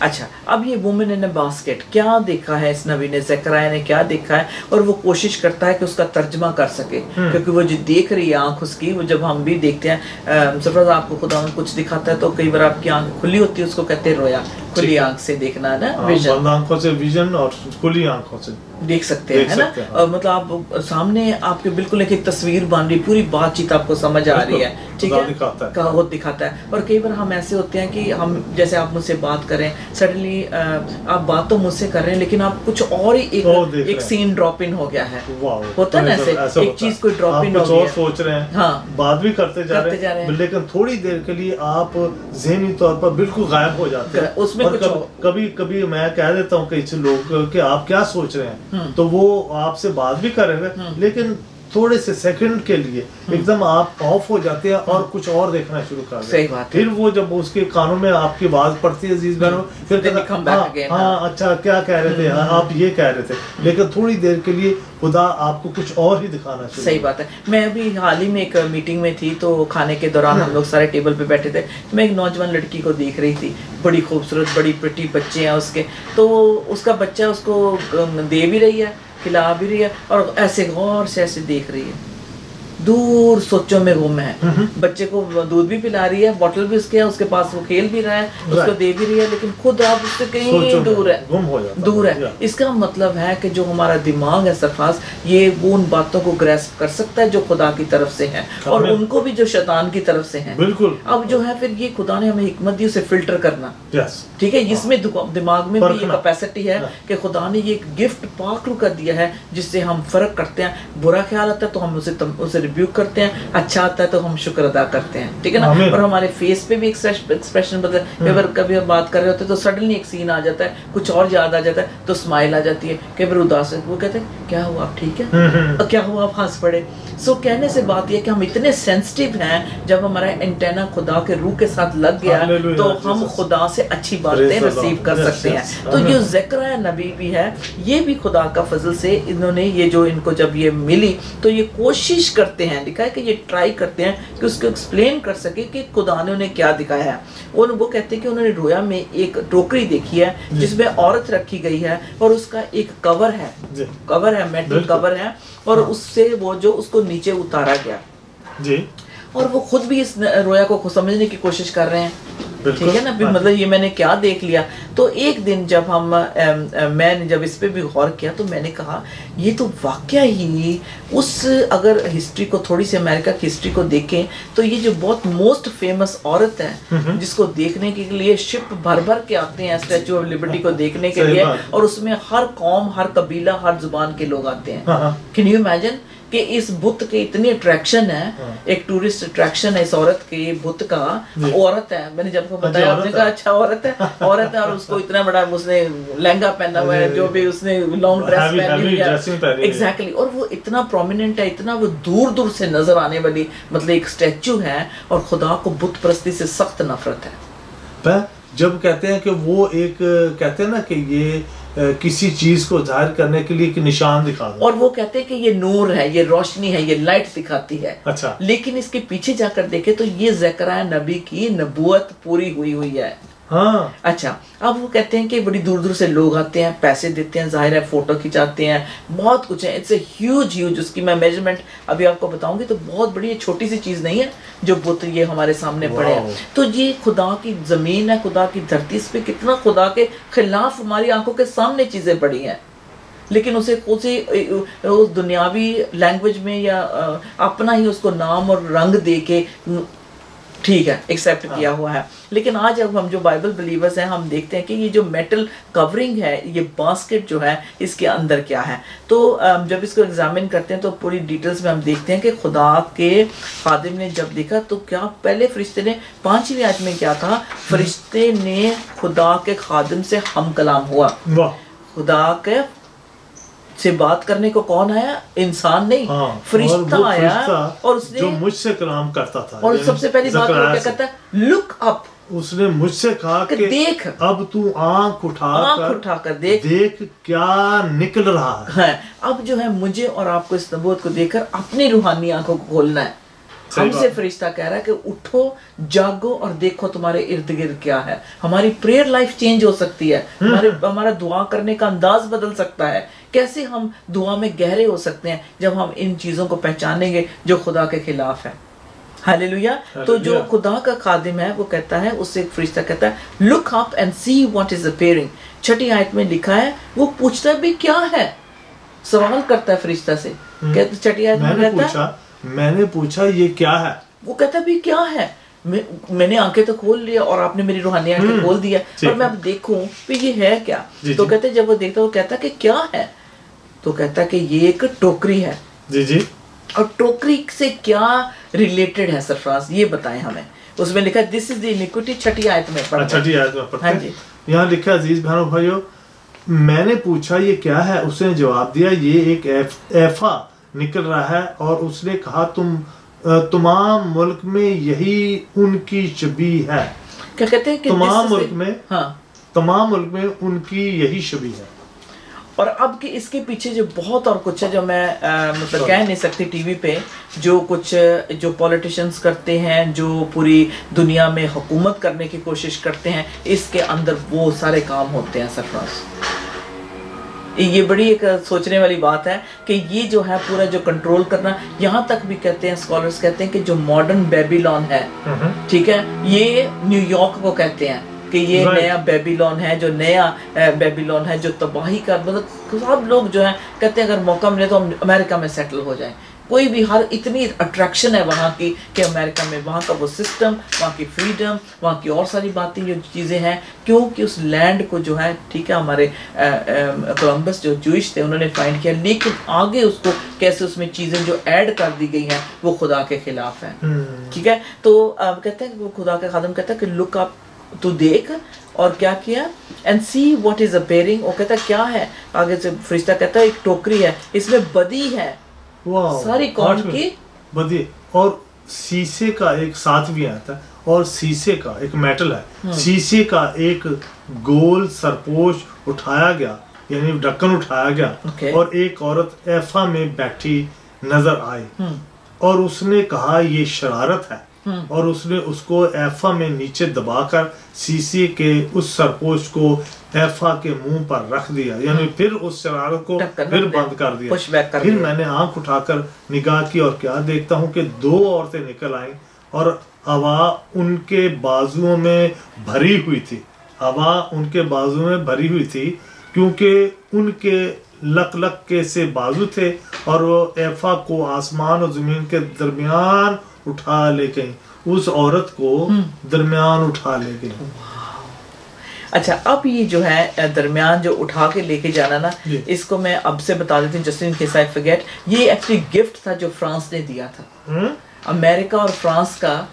अच्छा, अब ये वुमेन इन अ बास्केट क्या देखा है इस नबी ने, ज़करिया ने क्या देखा है, और वो कोशिश करता है कि उसका तर्जमा कर सके, क्योंकि वो जो देख रही है आंख उसकी, वो जब हम भी देखते हैं सरफराज आपको खुदा कुछ दिखाता है तो कई बार आपकी आंख खुली होती है, उसको कहते हैं रोया, खुली आंख से देखना है ना, विजन, बंद आंखों से विजन और खुली आंखों से देख सकते हैं, है ना। और मतलब आप सामने आपके बिल्कुल एक तस्वीर बन रही, पूरी बातचीत आपको समझ आ रही है, ठीक है, दिखाता है। और कई बार हम ऐसे होते हैं कि हम, जैसे आप मुझसे बात करें, सडनली आप बात तो मुझसे कर रहे हैं लेकिन आप कुछ और ही एक सीन ड्रॉप इन हो गया है, होता है ना ऐसे, एक चीज कोई ड्रॉप इन हो गया, सोच रहे हैं, हाँ, बात भी करते जा रहे हैं, लेकिन थोड़ी देर के लिए आप ज़हनी तौर पर बिल्कुल गायब हो जाते हैं उसमें। कभी मैं कह देता हूँ कि लोग कि आप क्या सोच रहे हैं, तो वो आपसे बात भी कर रहे हैं, लेकिन थोड़े से सेकंड के लिए एकदम आप ऑफ हो जाते हैं और कुछ और देखना शुरू कर देते हैं। फिर वो जब उसके कानों में आपकी आवाज पड़ती है अजीज बहनों, फिर हाँ अच्छा क्या कह रहे थे, आप ये कह रहे थे, लेकिन थोड़ी देर के लिए खुदा आपको कुछ और ही दिखाना शुरू। सही बात है। मैं अभी हाल ही में एक मीटिंग में थी, तो खाने के दौरान हम लोग सारे टेबल पे बैठे थे, तो मैं एक नौजवान लड़की को देख रही थी, बड़ी खूबसूरत, बड़ी प्रिटी बच्चे हैं उसके, तो उसका बच्चा उसको दे भी रही है, खिला भी रही है, और ऐसे गौर से ऐसे देख रही है, दूर सोचों में गुम है। बच्चे को दूध भी पिला रही है, बोतल भी उसके पास, वो खेल भी रहा है, उसको दे भी रही है, लेकिन खुद आप उससे कहीं दूर है, दूर है। इसका मतलब है कि जो हमारा दिमाग है सरफराज, ये वो उन बातों को ग्रैस्प कर सकता है जो खुदा की तरफ से है, और उनको भी जो शैतान की तरफ से है। बिल्कुल। अब जो है, फिर ये खुदा ने हमें हिकमत दी उसे फिल्टर करना, ठीक है, इसमें दिमाग में भी ये कैपेसिटी है कि खुदा ने ये गिफ्ट पाक कर दिया है, जिससे हम फर्क करते हैं। बुरा ख्याल आता है तो हम उसे रिव्यू करते हैं, अच्छा आता है तो हम शुक्र अदा करते हैं, ठीक है ना। और हमारे फेस पे भी एक्सप्रेशन बदल, अगर कभी हम बात कर रहे होते हैं तो सडनली एक सीन आ जाता है, कुछ और याद आ जाता है तो स्माइल आ जाती है, कई बार उदास है, वो कहते हैं क्या हुआ आप ठीक है, क्या हुआ आप हंस पड़े। सो कहने से बात यह कि हम इतने सेंसिटिव हैं, जब हमारा एंटेना खुदा के रूह के साथ लग गया तो हम खुदा से अच्छी बातें रिसीव कर सकते हैं। तो ये ज़करिया नबी भी है, ये भी खुदा का फजल से इन्होंने ये जो इनको जब ये मिली तो ये कोशिश करते हैं, लिखा है कि ये ट्राई करते हैं कि उसको एक्सप्लेन कर सके कि खुदा ने उन्हें क्या दिखाया है। और वो कहते हैं कि उन्होंने रोया में एक टोकरी देखी है जिसमें औरत रखी गई है, और उसका एक कवर है, मेटल कवर है, और उससे वो जो उसको नीचे उतारा गया जी। और वो खुद भी इस रोया को समझने की कोशिश कर रहे हैं, ठीक है ना। मतलब ये मैंने क्या देख लिया। तो एक दिन जब मैंने जब इस पे भी गौर किया तो मैंने कहा ये तो वाकया ही अगर हिस्ट्री को, थोड़ी सी अमेरिका की हिस्ट्री को देखें तो ये जो बहुत मोस्ट फेमस औरत है जिसको देखने के लिए शिप भर भर के आते हैं स्टैचू ऑफ लिबर्टी को देखने के लिए, और उसमें हर कौम, हर कबीला, हर जुबान के लोग आते हैं। कैन यू इमेजिन कि इस बुत के इतनी अट्रैक्शन है, एक टूरिस्ट अट्रैक्शन है इस औरत के, बुत का। औरत है, मैंने जब को बताया आपने कहा अच्छा औरत है, औरत है, और उसको इतना बड़ा उसने लहंगा पहना हुआ है, जो भी उसने लॉन्ग ड्रेस पहनी हुई है, एग्जैक्टली। और वो इतना प्रोमिनेंट है, इतना वो दूर दूर से नजर आने वाली मतलब एक स्टैचू है, और खुदा को बुत परस्ती से सख्त नफरत है। जब कहते हैं कि वो एक कहते हैं ना कि ये किसी चीज को जाहिर करने के लिए एक निशान दिखा दो, और वो कहते हैं कि ये नूर है, ये रोशनी है, ये लाइट दिखाती है। अच्छा, लेकिन इसके पीछे जाकर देखे तो ये ज़करिया नबी की नबूवत पूरी हुई है। हाँ। अच्छा, अब वो कहते हैं कि बड़ी दूर दूर से लोग आते हैं, पैसे देते हैं, जाहिर है फोटो खिंचाते हैं, बहुत कुछ है। इट्स ए ह्यूज उसकी मैं मेजरमेंट अभी आपको बताऊंगी तो बहुत बड़ी, छोटी सी चीज नहीं है जो बुत ये हमारे सामने पड़े हैं। तो ये खुदा की जमीन है, खुदा की धरती, इस पे कितना खुदा के खिलाफ हमारी आंखों के सामने चीजें पड़ी हैं, लेकिन उसे उस दुनियावी लैंग्वेज में या अपना ही उसको नाम और रंग दे के ठीक है एक्सेप्ट किया हुआ है। लेकिन आज अब हम जो बाइबल बिलीवर्स हैं, हम देखते हैं कि ये जो मेटल कवरिंग है, ये बास्केट जो है, इसके अंदर क्या है। तो जब इसको एग्जामिन करते हैं तो पूरी डिटेल्स में हम देखते हैं कि खुदा के खादिम ने जब देखा तो क्या पहले फरिश्ते ने 5वीं आयत में क्या कहा, फरिश्ते ने खुदा के खादिम से हम कलाम हुआ। खुदा के से बात करने को कौन आया? इंसान नहीं, फरिश्ता आया, और उसने जो मुझसे कलाम करता था। और सबसे पहली बात वो क्या कहता है, लुक अप। उसने मुझसे कहा कि देख, अब तू आंख उठाकर देख क्या निकल रहा है। अब जो है मुझे और आपको इस नबूवत को देखकर अपनी रूहानी आंखों को खोलना है। हमसे फरिश्ता कह रहा है कि उठो, जागो और देखो तुम्हारे इर्द गिर्द क्या है। हमारी प्रेयर लाइफ चेंज हो सकती है, हमारा दुआ करने का अंदाज बदल सकता है। कैसे हम दुआ में गहरे हो सकते हैं जब हम इन चीजों को पहचानेंगे जो खुदा के खिलाफ है। हालेलुया। तो जो खुदा का खादिम है वो कहता है, उससे एक फरिश्ता कहता है, look up and see what is appearing. 6ठी आयत में लिखा है, वो पूछता है भी क्या है, सवाल करता है फरिश्ता से। कहते 6ठी आयत में कहता है, मैंने पूछा ये क्या है, वो कहता भी क्या है। मैंने आंखें तो खोल लिया और आपने मेरी रूहानी आंखें खोल दिया, और मैं अब देखूं भी ये है क्या। तो कहते जब वो देखता वो कहता कि क्या है, तो कहता कि ये एक टोकरी है। जी। और टोकरी से क्या रिलेटेड है सरफराज, ये बताएं हमें। उसमें लिखा है दिस इज द इनिक्विटी। 6ठी आयत में पढ़ते हैं। 6ठी आयत में पढ़ते हैं। हाँ जी, यहाँ लिखा है, अजीज बहनों भाइयों, मैंने पूछा ये क्या है, उसने जवाब दिया ये एक एफा निकल रहा है, और उसने कहा तमाम मुल्क में यही उनकी छवि है। क्या कहते हैं कि तमाम मुल्क में, हाँ, तमाम मुल्क में उनकी यही छवि है। और अब कि इसके पीछे जो बहुत और कुछ है जो मैं मतलब कह नहीं सकती टीवी पे, जो कुछ जो पॉलिटिशियंस करते हैं, जो पूरी दुनिया में हुकूमत करने की कोशिश करते हैं, इसके अंदर वो सारे काम होते हैं सरफराज। ये बड़ी एक सोचने वाली बात है कि ये जो है पूरा जो कंट्रोल करना, यहाँ तक भी कहते हैं स्कॉलर्स कहते हैं कि जो मॉडर्न बेबीलोन है, ठीक है, ये न्यूयॉर्क को कहते हैं कि ये नया बेबीलोन है, जो नया बेबीलोन है जो तबाही का, मतलब सब लोग जो है कहते हैं अगर मौका मिले तो हम अमेरिका में सेटल हो जाएं। कोई भी हर इतनी अट्रैक्शन है वहाँ की कि अमेरिका में वहाँ का वो सिस्टम, वहाँ की फ्रीडम, वहाँ की और सारी बातें जो चीज़ें हैं, क्योंकि उस लैंड को जो है, ठीक है, हमारे कोलंबस जो जूइश थे उन्होंने फाइंड किया, लेकिन आगे उसको कैसे उसमें चीज़ें जो ऐड कर दी गई हैं वो खुदा के खिलाफ है। ठीक है, तो कहते हैं वो खुदा का खादिम कहता है कि लुक अप, तू देख, और क्या किया, and see what is appearing. वो कहता क्या है, आगे से फरिश्ता कहता है एक टोकरी है, इसमें बदी है, सारी कौन की बदी, और शीशे का एक साथ भी आता है, और शीशे का एक मेटल है, शीशे का एक गोल सरपोश उठाया गया, यानी ढक्कन उठाया गया, और एक औरत एफा में बैठी नजर आई, और उसने कहा ये शरारत है, और उसने उसको एफा में नीचे दबाकर शीशे के उस सरपोश को एफा के मुंह पर रख दिया, यानी फिर उस शरारत को फिर बंद कर दिया। फिर मैंने आंख उठाकर निगाह की और क्या देखता हूँ कि 2 औरतें निकल आईं और हवा उनके बाजुओं में भरी हुई थी, हवा उनके बाजुओं में भरी हुई थी, क्योंकि उनके लक के से बाजू थे और वो एफा को आसमान और जमीन के दरमियान उठा ले गई, उस औरत को दरमियान उठा ले गई। अच्छा, अब ये जो है दरमियान जो उठा के लेके जाना ना, इसको मैं अब से बता देती हूँ, just in case I forget, ये एक्चुअली गिफ्ट था जो फ्रांस ने दिया था। अमेरिका और फ्रांस का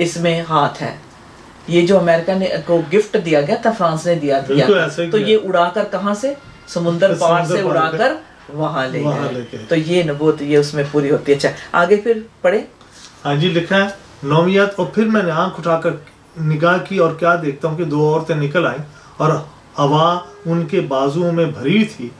इसमें हाथ है। ये जो अमेरिका ने को गिफ्ट दिया गया था, फ्रांस ने दिया था, तो ये उड़ाकर कहाँ से, समुंदर पार से उड़ाकर वहां ले गए। तो ये नबूवत ये उसमें पूरी होती है। अच्छा, आगे फिर पढ़े। हाँ जी, लिखा है 9वीं आयत, और फिर मैंने आंख उठाकर निगाह की और क्या देखता हूँ कि 2 औरतें निकल आईं और हवा उनके बाजुओं में भरी थी,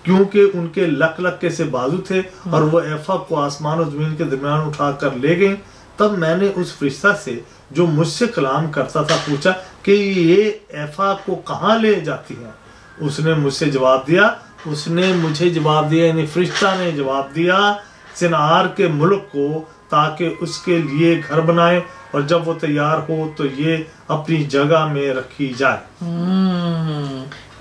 क्योंकि उनके लक के से बाजू थे, और वो एफा को आसमान और जमीन के दरमियान उठा कर ले गई। तब मैंने उस फरिश्ता से जो मुझसे कलाम करता था पूछा कि ये एफा को कहाँ ले जाती है। उसने मुझे जवाब दिया, यानी फरिश्ता ने जवाब दिया, सिनार के मुल्क को, ताकि उसके लिए घर बनाए, और जब वो तैयार हो तो ये अपनी जगह में रखी जाए।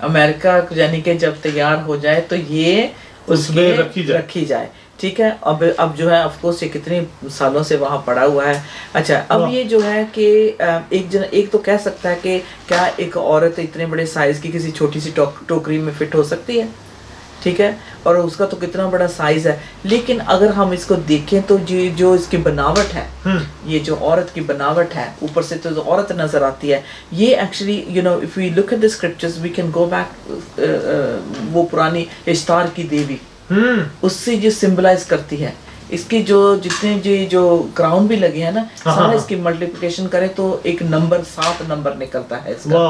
अमेरिका यानी कि जब तैयार हो जाए तो ये उसमें रखी जाए। ठीक है। अब जो है ऑफ कोर्स ये कितने सालों से वहाँ पड़ा हुआ है। अच्छा, अब ये जो है कि एक तो कह सकता है कि क्या एक औरत इतने बड़े साइज की किसी छोटी सी टोकरी में फिट हो सकती है, ठीक है, और उसका तो कितना बड़ा साइज है। लेकिन अगर हम इसको देखें तो जो इसकी बनावट है, ये जो औरत की बनावट है, ऊपर से तो औरत नजर आती है, ये actually you know if we look at the scriptures we can go back, वो पुरानी इश्तार की देवी, उससे जो सिंबलाइज करती है। इसकी जो जितने जो क्राउन भी लगे हैं ना, सारा इसकी मल्टीप्लिकेशन करें तो एक नंबर 7 नंबर निकलता है इसका।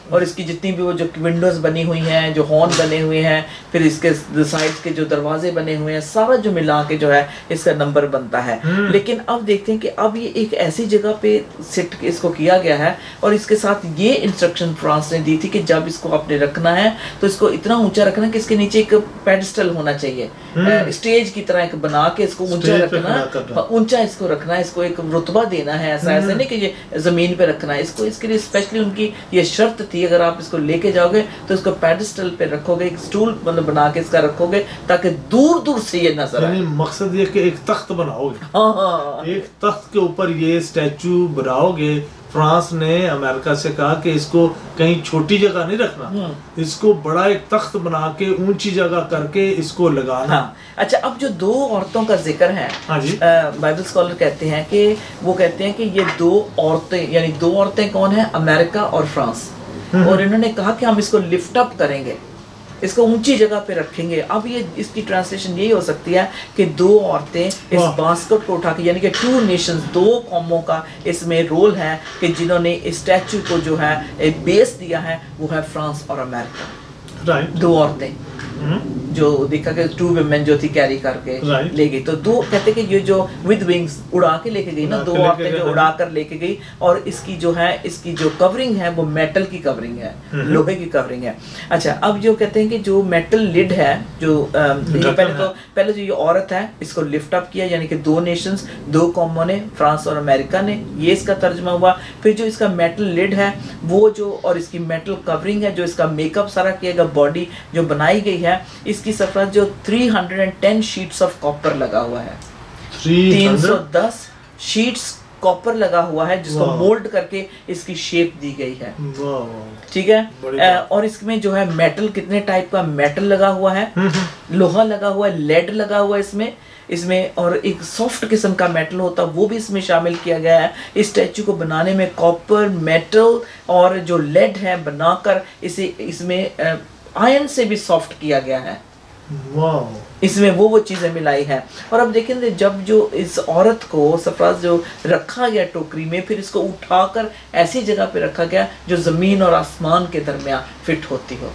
और इसकी जितनी भी वो जो विंडोज बनी हुई हैं, जो हॉर्न बने हुए हैं, फिर इसके साइड्स के जो दरवाजे बने हुए हैं, सारा जो मिला के जो है इसका नंबर बनता है। लेकिन अब देखते हैं कि अब ये एक ऐसी जगह पे सेट इसको किया गया है, और इसके साथ ये इंस्ट्रक्शन फ्रांस ने दी थी कि जब इसको आपने रखना है तो इसको इतना ऊंचा रखना कि इसके नीचे एक पेडिस्टल होना चाहिए, स्टेज की तरह एक बना के इसको ऊंचा रखना, ऊंचा इसको रखना है, इसको एक रुतबा देना है। ऐसा नहीं कि ये जमीन पे रखना है इसको। इसके लिए स्पेशली उनकी ये शर्त थी, अगर आप इसको लेके जाओगे तो इसको पेडिस्टल पे रखोगे, एक स्टूल मतलब बना के इसका रखोगे ताकि दूर दूर से ये नजर आए। मकसद ये कि एक तख्त बनाओगे, एक तख्त के ऊपर ये स्टैचू बनाओगे। फ्रांस ने अमेरिका से कहा कि इसको कहीं छोटी जगह नहीं रखना, इसको बड़ा एक तख्त बना के ऊंची जगह करके इसको लगाना। अच्छा, अब जो 2 औरतों का जिक्र है, बाइबल स्कॉलर कहते हैं कि वो कहते हैं कि ये 2 औरतें, यानी 2 औरतें कौन है, अमेरिका और फ्रांस। और इन्होंने कहा कि हम इसको लिफ्ट अप करेंगे, इसको ऊंची जगह पे रखेंगे। अब ये इसकी ट्रांसलेशन यही हो सकती है कि 2 औरतें इस बास्केट को उठा के, यानी कि 2 नेशंस, 2 कौमों का इसमें रोल है कि जिन्होंने इस स्टैचू को जो है एक बेस दिया है, वो है फ्रांस और अमेरिका। 2 औरतें जो देखा कि 2 women जो थी कैरी करके ले गई। तो 2 कहते कि ये जो विद विंग्स उड़ा के लेके गई ना, 2 औरतें जो उड़ा कर लेके गई, और इसकी जो है इसकी जो कवरिंग है वो मेटल की कवरिंग है, लोहे की कवरिंग है। अच्छा, अब जो कहते हैं कि जो मेटल लिड है, जो पहले जो ये औरत है इसको लिफ्ट अप किया, यानी कि 2 नेशंस, 2 कौमों ने, फ्रांस और अमेरिका ने, ये इसका तर्जमा हुआ। फिर जो इसका मेटल लिड है वो जो, और इसकी मेटल कवरिंग है, जो इसका मेकअप सारा किया गया, बॉडी जो बनाई गई है, इसकी सफर जो 310 शीट्स ऑफ कॉपर लगा हुआ है, 310 शीट्स कॉपर लगा हुआ है, जिसको मोल्ड करके इसकी शेप दी गई है। ठीक है। और इसमें जो है मेटल, कितने टाइप का मेटल लगा हुआ है, लोहा लगा हुआ है, लेड लगा हुआ है इसमें, और एक सॉफ्ट किस्म का मेटल होता है वो भी इसमें शामिल किया गया है। इस स्टैचू को बनाने में कॉपर, मेटल और जो लेड है बनाकर इसे इसमें आयरन से भी सॉफ्ट किया गया है। इसमें वो चीजें मिलाई है। और अब देखें जब जो इस औरत को सरफराज जो रखा गया टोकरी में, फिर इसको उठाकर ऐसी जगह पे रखा गया जो जमीन और आसमान के दरमियान फिट होती हो।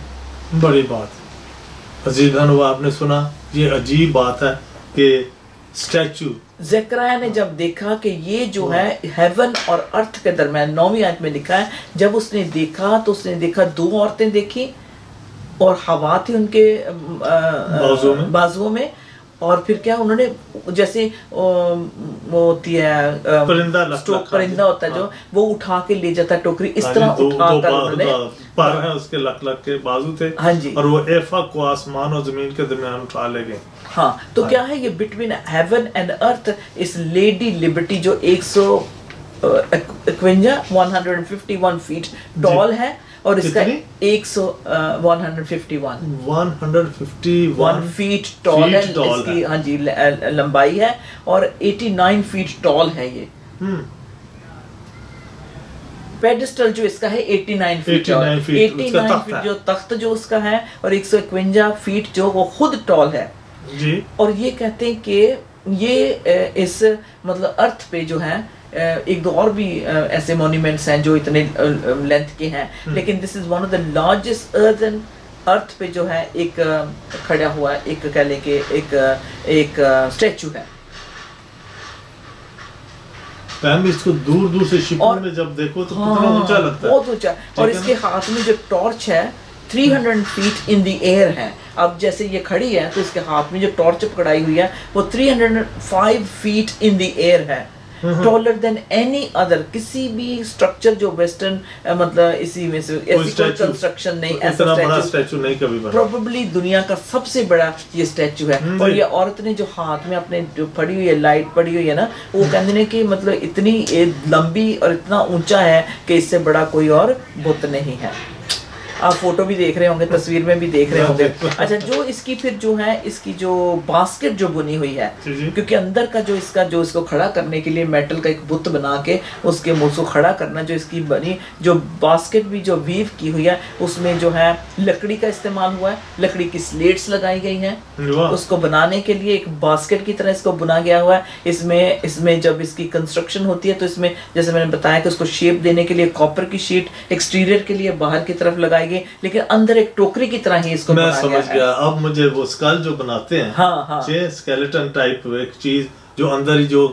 बड़ी बात अजीज भाई, आपने सुना, ये अजीब बात है कि स्टैचू ज़करिया ने जब देखा कि ये जो है हेवन और अर्थ के दरमियान, 9वीं आयत में लिखा है, जब उसने देखा तो उसने देखा 2 औरतें देखी, और हवा थी उनके बाजुओं में, और फिर क्या उन्होंने जैसे वो होती है परिंदा होता है जो वो उठा के ले जाता है टोकरी, इस तरह उठा कर उन्होंने पर है उसके लक के बाजू थे। हाँ जी। और वो एफा को आसमान और जमीन के दरमियान उठा ले गए। हाँ तो क्या है ये बिटवीन हेवन एंड अर्थ इस लेडी लिबर्टी जो 151 फीट टॉल है और इसका 151 फीट टॉल है इसकी, हाँ जी, लंबाई है और 89 फीट टॉल है ये। पेडिस्टल जो इसका है 89 फीट, 89 फीट जो तख्त जो उसका है और 151 फीट जो वो खुद टॉल है जी। और ये कहते हैं कि ये इस मतलब अर्थ पे जो है एक दो और भी ऐसे मॉन्यूमेंट्स हैं जो इतने लेंथ के हैं, लेकिन this is one of the largest earth पे जो है एक खड़ा हुआ एक कह लें कि एक स्टैचू है। इसको दूर दूर से शिपों में जब देखो तो कितना ऊंचा लगता है, बहुत ऊंचा। और इसके हाथ में जो टॉर्च है 300 फीट इन द एयर है। अब जैसे ये खड़ी है तो इसके हाथ में जो टॉर्च पकड़ाई हुई है वो 305 फीट इन द एयर है, टॉलर देन एनी अदर किसी भी स्ट्रक्चर जो वेस्टर्न मतलब इसी में से ऐसी कोई कंस्ट्रक्शन नहीं, ऐसा बड़ा स्टैचू नहीं कभी बना। प्रोबेबली दुनिया का सबसे बड़ा ये स्टैचू है। और ये औरत ने जो हाथ में अपने जो पड़ी हुई है लाइट पड़ी हुई है ना, वो कहते हैं कि मतलब इतनी लंबी और इतना ऊंचा है कि इससे बड़ा कोई और बुत नहीं है। आप फोटो भी देख रहे होंगे, तस्वीर में भी देख रहे होंगे। अच्छा, जो इसकी फिर जो है इसकी जो बास्केट जो बुनी हुई है, क्योंकि अंदर का जो इसका जो इसको खड़ा करने के लिए मेटल का एक बुत बना के उसके मुंह को खड़ा करना जो इसकी बनी जो बास्केट भी जो वीव की हुई है उसमें जो है लकड़ी का इस्तेमाल हुआ है, लकड़ी की स्लेट्स लगाई गई हैं उसको बनाने के लिए, एक बास्केट की तरह इसको बुना गया हुआ है। इसमें जब इसकी कंस्ट्रक्शन होती है तो इसमें जैसे मैंने बताया कि उसको शेप देने के लिए कॉपर की शीट एक्सटीरियर के लिए बाहर की तरफ लगाई, लेकिन अंदर एक टोकरी की तरह ही इसको मैं समझ गया। अब मुझे वो स्कल जो बनाते हैं, हाँ। स्केलेटन टाइप एक चीज जो अंदर ही जो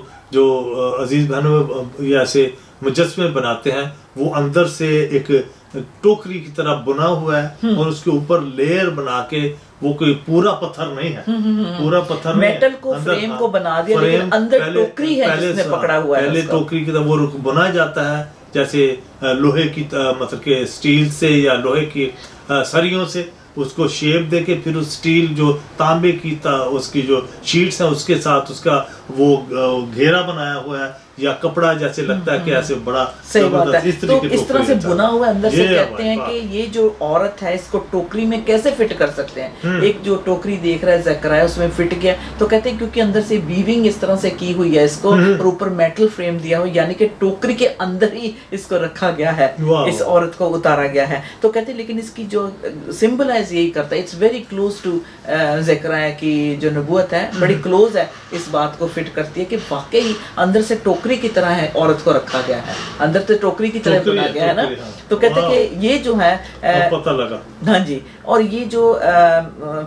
अजीज बहनों ये ऐसे मुजस्मे बनाते हैं, वो अंदर से एक टोकरी की तरह बुना हुआ है और उसके ऊपर लेयर बना के, वो कोई पूरा पत्थर नहीं है, पूरा पत्थर मेटल को फ्रेम को बना दिया, लेकिन अंदर टोकरी है जिसमें पकड़ा हुआ है। पहले टोकरी की तरह वो बुना जाता है जैसे लोहे की मतलब के स्टील से या लोहे की सरियों से उसको शेप देके फिर उस स्टील जो तांबे की उसकी जो शीट्स है उसके साथ उसका वो घेरा बनाया हुआ है या कपड़ा जैसे लगता है कि ऐसे बड़ा सही बात है। तो इस तरह से बुना हुआ अंदर से कहते हैं कि ये जो औरत है इसको टोकरी में कैसे फिट कर सकते हैं। एक जो टोकरी देख रहा है ज़करिया उसमें फिट गया, तो कहते हैं क्योंकि अंदर से वीविंग इस तरह से की हुई है इसको और ऊपर मेटल फ्रेम दिया हुआ, यानी कि टोकरी के अंदर ही इसको रखा गया है, इस औरत को उतारा गया है। तो कहते हैं लेकिन इसकी जो सिंबलाइज यही करता है, इट्स वेरी क्लोज टू ज़करिया की जो नबूवत है, बड़ी क्लोज है, इस बात को फिट करती है कि वाकई अंदर से टोकरी की तरह है औरत को रखा गया है, अंदर से टोकरी की तरह बना गया है ना। तो कहते हैं कि ये जो है पता लगा। हाँ जी। और ये जो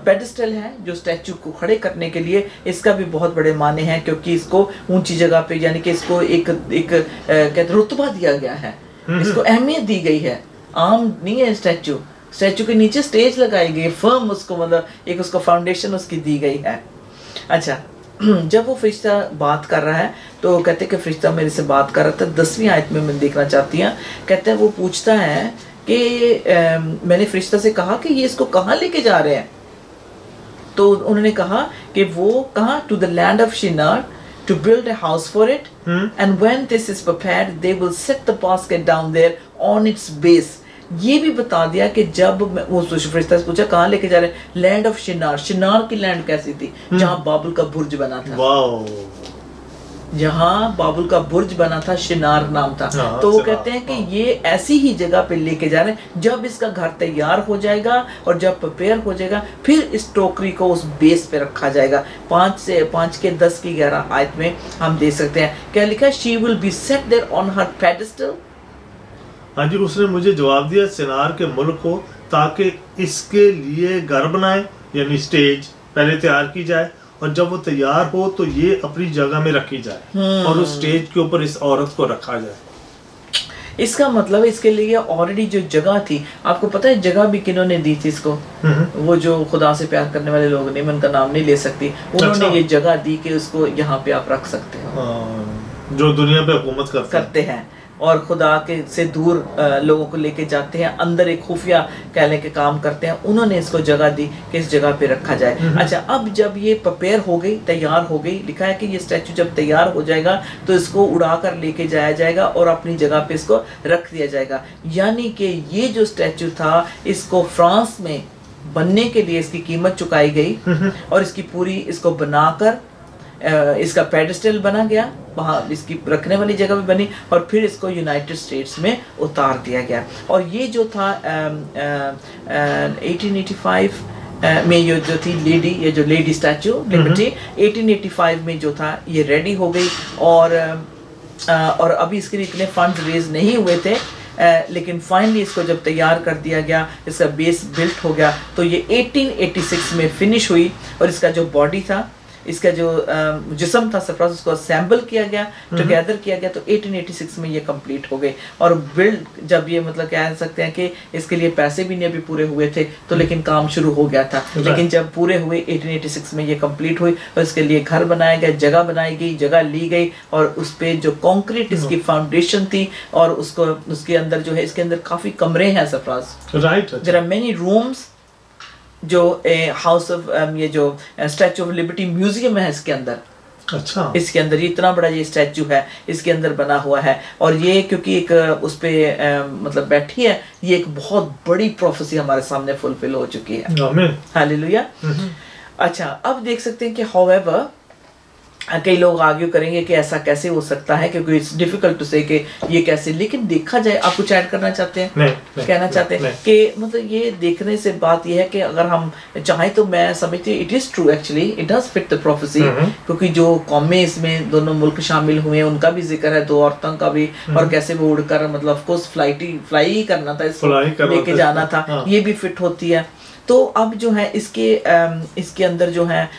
पेडिस्टल है जो स्टैचू को खड़े करने के लिए, इसका भी बहुत बड़े माने हैं क्योंकि इसको ऊंची जगह पे यानी कि इसको एक कहते रुतबा दिया गया है, इसको अहमियत दी गई है। आम नहीं है स्टैचू के नीचे स्टेज लगाई गई, फर्म उसको मतलब एक उसको फाउंडेशन उसकी दी गई है। अच्छा, जब वो फरिश्ता बात कर रहा है तो कहते हैं कि फरिश्ता मेरे से बात कर रहा था, 10वीं आयत में मैं देखना चाहती हूँ। कहते हैं वो पूछता है कि मैंने फरिश्ता से कहा कि ये इसको कहाँ लेके जा रहे हैं, तो उन्होंने कहा कि वो कहाँ, to the land of Shinar to build a house for it, and when this is prepared they will set the basket down there on its base। ये भी बता दिया कि जब वो फरिश्ता से पूछा कहाँ लेके जा रहे हैं, लैंड ऑफ शिनार। शिनार की लैंड कैसी थी, जहाँ बाबुल का बुर्ज बना था, जहाँ बाबुल का बुर्ज बना था, शिनार नाम था। तो वो कहते हैं कि ये ऐसी ही जगह पे लेके जा रहे हैं, जब इसका घर तैयार हो जाएगा और जब प्रिपेयर हो जाएगा फिर इस टोकरी को उस बेस पे रखा जाएगा। 5 के 10 की 11 आयत में हम देख सकते हैं क्या लिखा है, she will be set there on her pedestal. हाँ जी, उसने मुझे जवाब दिया सिनार के मुल्क को, ताकि इसके लिए घर बनाए यानी स्टेज पहले तैयार की जाए और जब वो तैयार हो तो ये अपनी जगह में रखी जाए और उस स्टेज के ऊपर इस औरत को रखा जाए। इसका मतलब इसके लिए ऑलरेडी जो जगह थी, आपको पता है जगह भी किन्होंने दी थी इसको? वो जो खुदा से प्यार करने वाले लोग नहीं, मैं उनका नाम नहीं ले सकती, उन्होंने ये जगह दी कि उसको यहाँ पे आप रख सकते हो, जो दुनिया पे हुकूमत करते हैं और खुदा के से दूर लोगों को लेके जाते हैं, अंदर एक खुफिया कहने के काम करते हैं, उन्होंने इसको जगह दी कि इस जगह पे रखा जाए। अच्छा, अब जब ये प्रिपेयर हो गई, तैयार हो गई, लिखा है कि ये स्टैचू जब तैयार हो जाएगा तो इसको उड़ा कर लेके जाया जाएगा और अपनी जगह पे इसको रख दिया जाएगा। यानी कि ये जो स्टैचू था, इसको फ्रांस में बनने के लिए इसकी कीमत चुकाई गई और इसकी पूरी इसको बनाकर इसका पेडेस्टल बना गया, वहाँ इसकी रखने वाली जगह भी बनी और फिर इसको यूनाइटेड स्टेट्स में उतार दिया गया। और ये जो था 1885 में ये जो थी लेडी, ये जो लेडी स्टैचू लिबर्टी 1885 में जो था ये रेडी हो गई और अभी इसके लिए इतने फंड्स रेज नहीं हुए थे, लेकिन फाइनली इसको जब तैयार कर दिया गया, इसका बेस बिल्ट हो गया, तो ये 1886 में फिनिश हुई और इसका जो बॉडी था, इसका जो जिस्म था सरफराज, उसको असेंबल किया गया, टुगेदर किया गया, तो 1886 में ये कंप्लीट हो गई। और बिल्ड जब ये मतलब कह सकते हैं कि इसके लिए पैसे भी नहीं अभी पूरे हुए थे, तो लेकिन काम शुरू हो गया था। लेकिन जब पूरे हुए 1886 में ये कंप्लीट हुई और इसके लिए घर बनाया गया, जगह बनाई गई, जगह ली गई और उस पे जो कंक्रीट इसकी फाउंडेशन थी और उसको उसके अंदर जो है, इसके अंदर काफी कमरे हैं Sarfaraz, right, there are many rooms. जो हाउस ऑफ ये जो स्टैचू ऑफ लिबर्टी म्यूजियम है इसके अंदर, अच्छा, इसके अंदर ये इतना बड़ा ये स्टैचू है, इसके अंदर बना हुआ है। और ये क्योंकि एक उस पे मतलब बैठी है, ये एक बहुत बड़ी प्रोफेसी हमारे सामने फुलफिल हो चुकी है। आमीन, हालेलुया। अच्छा, अब देख सकते हैं कि हाउएवर कई लोग आर्ग्यू करेंगे कि ऐसा कैसे हो सकता है, क्योंकि इट्स डिफिकल्ट टू से कि ये कैसे, लेकिन देखा जाए, आप कुछ ऐड करना चाहते हैं? नहीं, कहना चाहते हैं कि मतलब ये देखने से बात ये है कि अगर हम चाहें तो मैं समझती हूँ it is true, actually it does fit the prophecy, क्योंकि जो कौमें इसमें दोनों मुल्क शामिल हुए हैं उनका भी जिक्र है, 2 औरतों का भी, और कैसे वो उड़कर मतलब ऑफ कोर्स फ्लाई ही करना था, इसको लेके जाना था, ये भी फिट होती है। तो अब जो है इसके अंदर जो है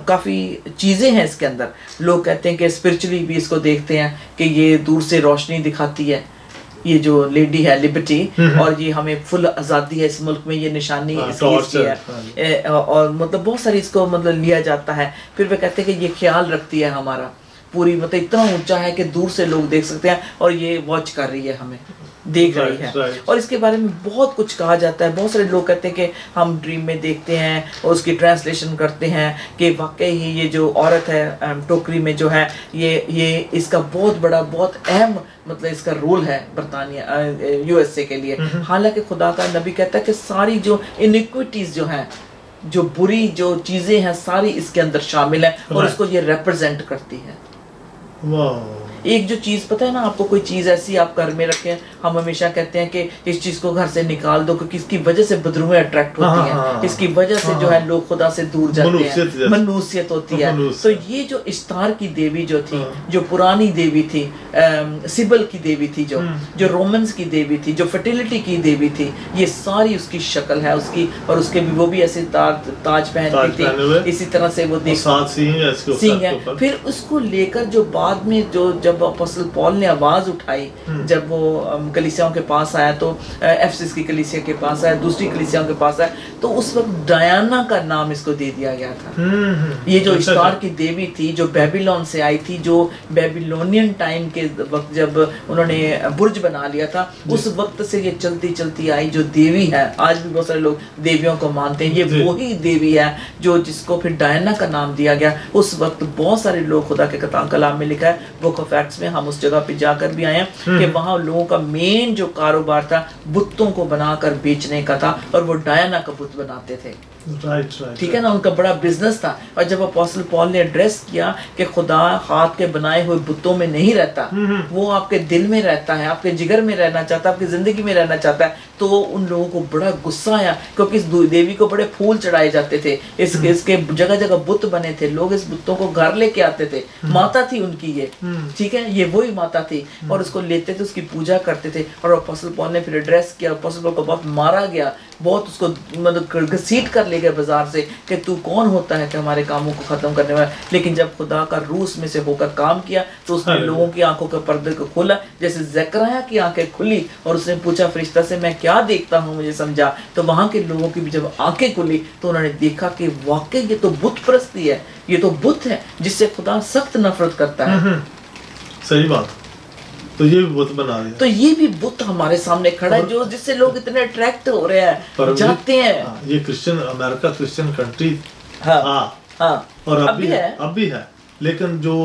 काफ़ी चीज़ें हैं इसके अंदर। लोग कहते हैं कि स्पिरिचुअली भी इसको देखते हैं कि ये दूर से रोशनी दिखाती है, ये जो लेडी है लिबर्टी, और ये हमें फुल आज़ादी है इस मुल्क में, ये निशानी इसकी है, और मतलब बहुत सारी इसको मतलब लिया जाता है। फिर वे कहते हैं कि ये ख्याल रखती है हमारा, पूरी मतलब इतना ऊंचा है कि दूर से लोग देख सकते हैं और ये वॉच कर रही है, हमें देख रही है। और इसके बारे में बहुत कुछ कहा जाता है। बहुत सारे लोग कहते हैं कि हम ड्रीम में देखते हैं और उसकी ट्रांसलेशन करते हैं कि वाकई ही ये जो औरत है टोकरी में जो है, ये इसका बहुत बड़ा, बहुत अहम मतलब इसका रोल है बरतानिया USA के लिए। हालांकि खुदा का नबी कहता है कि सारी जो इनिक्विटीज जो हैं, जो बुरी जो चीज़ें हैं, सारी इसके अंदर शामिल है और इसको ये रिप्रेजेंट करती है। एक जो चीज़ पता है ना आपको, कोई चीज़ ऐसी आप घर में रखें, हम हमेशा कहते हैं कि इस चीज़ को घर से निकाल दो, क्योंकि इसकी वजह से बदरूहें अट्रैक्ट होती हैं, इसकी वजह से जो है लोग खुदा से दूर जाते हैं, मनुष्यत होती है। तो ये जो इश्तार की देवी जो थी, जो पुरानी देवी थी, सिबल की देवी थी, जो रोमन्स की देवी थी, जो फर्टिलिटी की देवी थी, ये सारी उसकी शक्ल है उसकी। और उसके भी वो भी ऐसे ताज पहनती थी, इसी तरह से वो सिंह है। फिर उसको लेकर जो बाद में जब अपोस्टल पॉल ने आवाज उठाई, जब वो कलीसियाओं के पास आया, तो एफेसस की कलीसिया के पास आया, दूसरी कलीसियाओं के पास आया, तो उस वक्त डायना का नाम इसको दे दिया गया था। ये जो इश्तार की देवी थी, जो बेबीलोन से आई थी, जो बेबीलोनियन टाइम के वक्त जब उन्होंने बुर्ज बना लिया था, उस वक्त से ये चलती चलती आई जो देवी है। आज भी बहुत सारे लोग देवियों को मानते हैं, ये वही देवी है जो जिसको फिर डायना का नाम दिया गया। उस वक्त बहुत सारे लोग, खुदा के कलाम में लिखा है, बुक ऑफ एक्ट्स में, हम उस जगह पे जाकर भी आए हैं कि वहाँ लोगों का मेन जो कारोबार था बुतों को बनाकर बेचने का था, और वो डायना का बुत बनाते थे। ठीक है ना, उनका बड़ा बिजनेस था। और जब अपोस्टल पॉल ने एड्रेस किया कि खुदा हाथ के बनाए हुए बुतों में नहीं रहता, वो आपके दिल में रहता है, आपके जिगर में रहना चाहता है, आपकी जिंदगी में रहना चाहता है, तो उन लोगों को बड़ा गुस्सा आया, क्योंकि इस देवी को बड़े फूल चढ़ाए जाते थे, इसके जगह जगह बुत बने थे, लोग इस बुतों को घर लेके आते थे। माता थी उनकी ये, ठीक है, ये वही माता थी, और उसको लेते थे, उसकी पूजा करते थे। और अपोस्टल पॉल ने फिर एड्रेस किया, अपोस्टल पॉल को बहुत मारा गया, बहुत उसको मतलब घसीट कर ले गए बाजार से कि तू कौन होता है कि हमारे कामों को ख़त्म करने वाला। लेकिन जब खुदा का रूह उसमें से होकर काम किया तो उसने लोगों की आंखों के पर्दे को खोला, जैसे ज़करिया की आंखें खुली और उसने पूछा फरिश्ता से मैं क्या देखता हूँ मुझे समझा। तो वहाँ के लोगों की भी जब आंखें खुली तो उन्होंने देखा कि वाकई ये तो बुत परस्ती है, ये तो बुत है जिससे खुदा सख्त नफरत करता है। सही बात। तो ये भी बुत बना दिया, तो ये भी बुत हमारे सामने खड़ा है जो जिससे लोग इतने अट्रैक्ट हो रहे हैं, जाते हैं। ये क्रिश्चियन अमेरिका क्रिश्चियन कंट्री हाँ, और अब भी है, लेकिन जो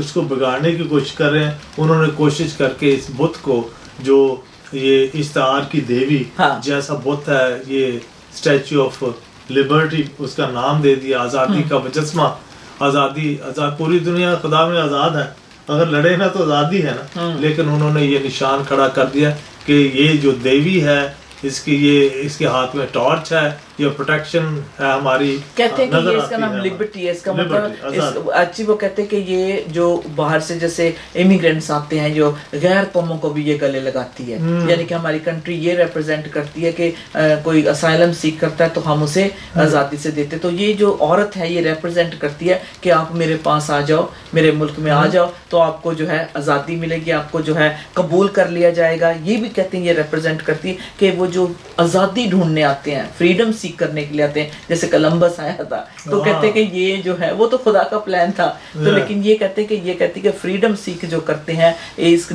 इसको बिगाड़ने की कोशिश कर रहे हैं उन्होंने कोशिश करके इस बुत को, जो ये इश्तार की देवी जैसा बुत है, ये स्टैच्यू ऑफ लिबर्टी उसका नाम दे दिया, आज़ादी का मुजस्मा। आज़ाद पूरी दुनिया खुदा में आज़ाद है, अगर लड़े ना तो आज़ादी है ना, लेकिन उन्होंने ये निशान खड़ा कर दिया कि ये जो देवी है इसके हाथ में टॉर्च है, ये प्रोटेक्शन है हमारी। कहते हैं कि ये इसका नाम लिबर्टी है, इसका मतलब अच्छी वो कहते हैं कि ये जो बाहर से जैसे इमिग्रेंट्स आते हैं जो गैर कौमों को भी ये गले लगाती है, यानी कि हमारी कंट्री ये रिप्रेजेंट करती है कि कोई असाइलम सीख करता है तो हम उसे आज़ादी से देते। तो ये जो औरत है ये रिप्रेजेंट करती है कि आप मेरे पास आ जाओ, मेरे मुल्क में आ जाओ तो आपको जो है आज़ादी मिलेगी, आपको जो है कबूल कर लिया जाएगा। ये भी कहते हैं ये रिप्रेजेंट करती है कि वो जो आज़ादी ढूंढने आते हैं, फ्रीडम सीख करने के लिए आते हैं, जैसे कोलंबस आया था तो कहते हैं कि ये जो है वो तो खुदा का प्लान था, तो लेकिन ये कहते हैं कि फ्रीडम सीख जो करते हैं, इस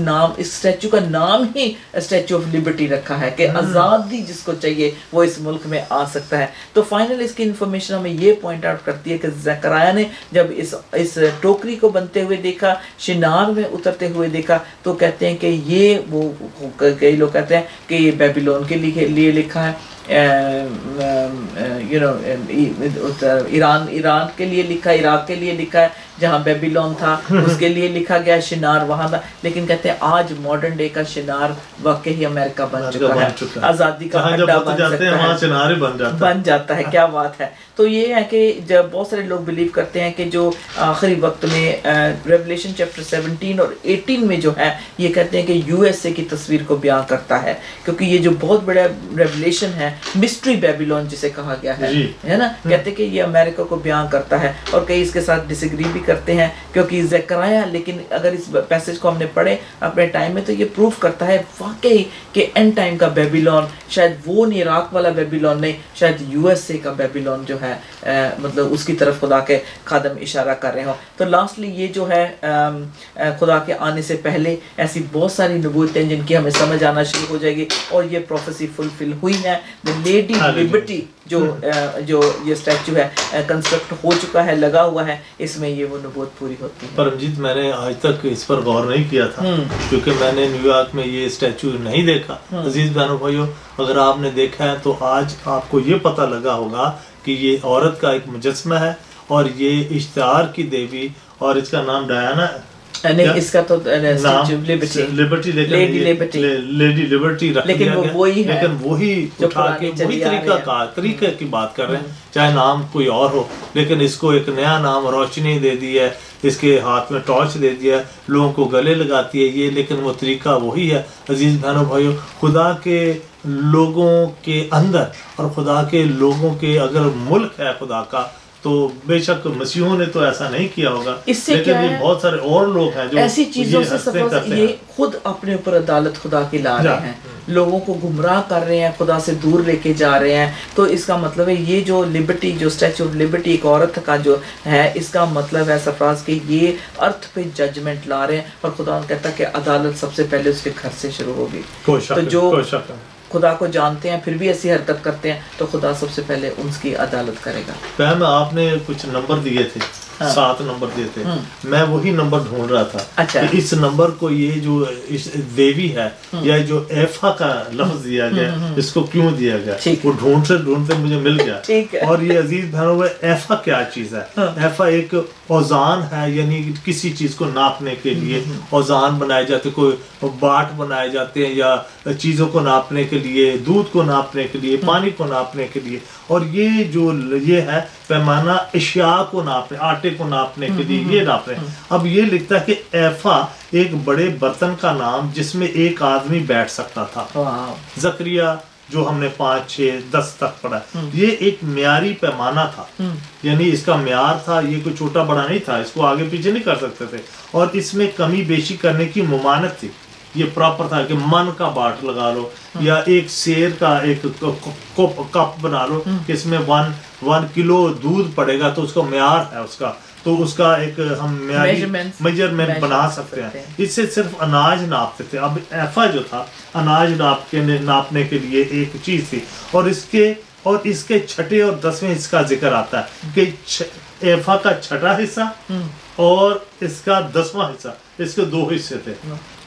स्टैचू का नाम ही स्टैचू ऑफ लिबर्टी रखा है कि आज़ादी जिसको चाहिए वो इस मुल्क में आ सकता है। तो फाइनल इसकी इंफॉर्मेशन हमें ये पॉइंट आउट करती है कि ज़करिया ने जब इस टोकरी को बनते हुए देखा, शिनार में उतरते हुए देखा, तो कहते हैं कि ये वो, कई लोग कहते हैं कि ये बेबीलोन के लिए लिखा है, ईरान के लिए लिखा है, इराक के लिए लिखा है, जहाँ बेबीलोन था उसके लिए लिखा गया, शिनार वहाँ था। लेकिन कहते हैं आज मॉडर्न डे का शिनार वाकई ही अमेरिका बन चुका है, आज़ादी का अड्डा बन जाता है। क्या बात है। तो ये है कि जब बहुत सारे लोग बिलीव करते हैं कि जो आखिरी वक्त में रेवलेशन चैप्टर 17 और 18 में जो है ये कहते हैं कि यूएसए की तस्वीर को बयां करता है, क्योंकि ये जो बहुत बड़ा रेवलेशन है, मिस्ट्री बेबीलोन जिसे कहा गया है ना, कहते हैं कि ये अमेरिका को बयां करता है। और कई इसके साथ डिसएग्री भी करते हैं क्योंकि ज़करिया, लेकिन अगर इस पैसेज को हमने पढ़े अपने टाइम में तो ये प्रूफ करता है वाकई कि एंड टाइम का बेबीलोन शायद वो नहीं, इराक वाला बेबीलोन नहीं, शायद यूएसए का बेबीलोन जो है मतलब उसकी तरफ खुदा के खादम इशारा कर रहे हो। तो लास्टली ये जो है खुदा के आने से पहले ऐसी बहुत सारी नबूवतें जिनकी हमें समझ आना शुरू हो जाएगी और ये प्रोफेसी फुलफिल हुई है। द लेडी लिबर्टी जो ये स्टैचू है कंस्ट्रक्ट हो चुका है, लगा हुआ है, इसमें ये वो नबूवत पूरी होती है। परमजीत, मैंने आज तक इस पर गौर नहीं किया था क्योंकि मैंने न्यूयॉर्क में ये स्टैचू नहीं देखा। अजीज बहनों भाइयों, अगर आपने देखा है तो आज आपको ये पता लगा होगा कि ये औरत का एक मुजस्मा है और ये इश्तिहार की देवी, और इसका नाम डायना नहीं, इसका तो लिबर्टी लेडी लिबर्टी रख लेकिन दिया वो वही है, लेकिन वही उठा के वही तरीके की बात कर रहे हैं, चाहे नाम कोई और हो, लेकिन इसको एक नया नाम रोशनी दे दी है, इसके हाथ में टॉर्च दे दिया है, लोगों को गले लगाती है ये, लेकिन वो तरीका वही है। अजीज बहनों भाइयों, खुदा के लोगों के अंदर और खुदा के लोगों के अगर मुल्क है खुदा का, तो बेशक मसीहों ने तो ऐसा नहीं किया होगा, लेकिन ये बहुत सारे और लोग हैं जो ऐसी चीजों से ये खुद अपने ऊपर अदालत खुदा की ला रहे हैं, लोगों को गुमराह कर रहे हैं, खुदा से दूर लेके जा रहे हैं। तो इसका मतलब है ये जो लिबर्टी, जो स्टैचू ऑफ लिबर्टी एक औरत का जो है, इसका मतलब है सरफराज कि ये अर्थ पे जजमेंट ला रहे हैं और खुदा कहता है कि अदालत सबसे पहले उसके घर से शुरू होगी। तो जो खुदा को जानते हैं फिर भी ऐसी हरकत करते हैं तो खुदा सबसे पहले उनकी अदालत करेगा। पैम, आपने कुछ नंबर दिए थे, 7 नंबर दिए थे, मैं वही नंबर ढूंढ रहा था। अच्छा। कि इस नंबर को, ये जो इस देवी है या जो एफा का लफ्ज दिया गया, इसको क्यों दिया गया, वो ढूंढते मुझे मिल गया। और ये अजीज बहनों में एफा क्या चीज है? एफा एक औजान है, यानी किसी चीज को नापने के लिए औजान बनाए जाते, कोई बाट बनाए जाते हैं या चीजों को नापने के लिए, दूध को नापने के लिए, पानी को नापने के लिए। और ये जो ये है पैमाना अशिया को नापने, आटे को नापने के लिए ये नाप रहे हैं। अब ये लिखता है कि एफा एक बड़े बर्तन का नाम जिसमें एक आदमी बैठ सकता था। ज़करिया जो हमने 5, 6, 10 तक पढ़ा, ये एक म्यारी पैमाना था, यानी इसका म्यार था, ये कोई छोटा बड़ा नहीं था, इसको आगे पीछे नहीं कर सकते थे, और इसमें कमी बेशी करने की मुमानत थी। ये प्रॉपर था कि मन का बाट लगा लो, या एक शेर का एक कप बना लो कि इसमें 1 किलो दूध पड़ेगा, तो उसका म्यार है उसका, तो उसका एक हम मेजरमेंट बना सकते हैं। इससे सिर्फ अनाज नापते थे। अब एफा जो था अनाज नापने के लिए एक चीज थी, और इसके छठे और 10वें हिस्से का जिक्र आता है कि एफा का छठा हिस्सा और इसका 10वां हिस्सा, इसके 2 हिस्से थे,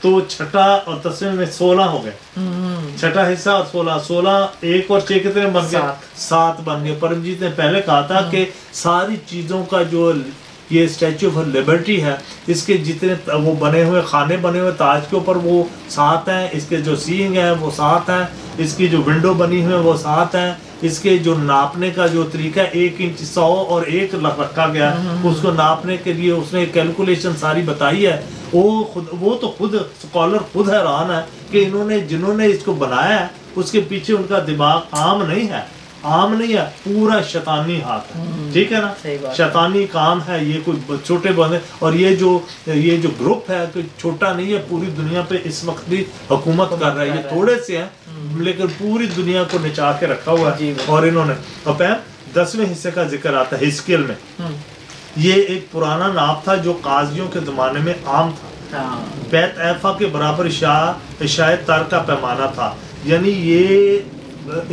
तो छठा और 10वें में 16 हो गए। छठा हिस्सा और 16, 1 और 6 कितने बन गए? 7 बन गए। परमजीत ने पहले कहा था कि सारी चीजों का जो ये स्टैच्यू ऑफ लिबर्टी है, इसके जितने वो बने हुए खाने बने हुए ताज के ऊपर वो 7 हैं, इसके जो सींग है वो 7 हैं, इसकी जो विंडो बनी हुई है वो 7 हैं, इसके जो नापने का जो तरीका 1 इंच 100 और 1 रखा गया, उसको नापने के लिए उसने कैलकुलेशन सारी बताई है। वो तो खुद स्कॉलर खुद हैरान है कि जिन्होंने इसको बनाया है उसके पीछे उनका दिमाग आम नहीं है, पूरा शैतानी हाथ है, ठीक है ना, शैतानी काम है, ये कोई छोटे बंदे, और ये जो ग्रुप है कोई छोटा नहीं है, पूरी दुनिया पे इस वक्त भी हुकूमत कर रहा है। ये थोड़े से हैं लेकिन पूरी दुनिया को निचा के रखा हुआ है। और इन्होंने 10वें हिस्से का जिक्र आता है हिस्कियल में। ये एक पुराना नाप था जो काजियों के जमाने में आम था। बैत एफा के बराबर शायद तर का पैमाना था, यानी ये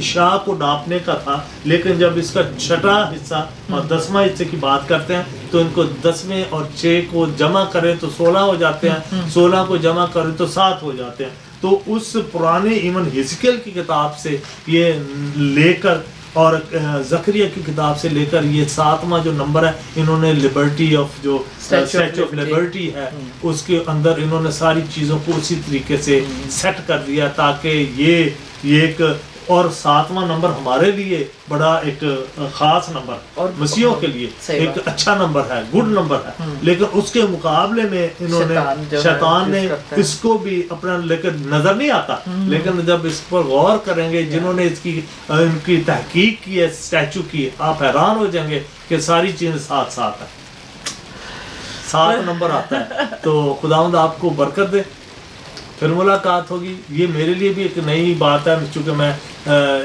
शाह को नापने का था, लेकिन जब इसका छठा हिस्सा और 10वां हिस्से की बात करते हैं तो इनको 10वें और 6 को जमा करें तो 16 हो जाते हैं, 16 को जमा करें तो 7 हो जाते हैं। तो उस पुराने इवन हिजकियल की किताब से ये लेकर और जकरिया की किताब से लेकर ये 7वां जो नंबर है, इन्होंने लिबर्टी ऑफ जो स्टैच्यू ऑफ लिबर्टी है उसके अंदर इन्होंने सारी चीज़ों को उसी तरीके से सेट कर दिया ताकि ये एक, और 7वां नंबर हमारे लिए बड़ा एक खास नंबर और मसीहों के लिए एक अच्छा नंबर है, गुड नंबर है, लेकिन उसके मुकाबले में इन्होंने शैतान ने इसको भी अपना लेकर नजर नहीं आता, लेकिन जब इस पर गौर करेंगे जिन्होंने इनकी तहकीक की है स्टैचू की, आप हैरान हो जाएंगे कि सारी चीजें साथ साथ है, 7 नंबर आता है। तो खुदावंद आपको बरकत दे, फिर मुलाकात होगी। ये मेरे लिए भी एक नई बात है, चूँकि मैं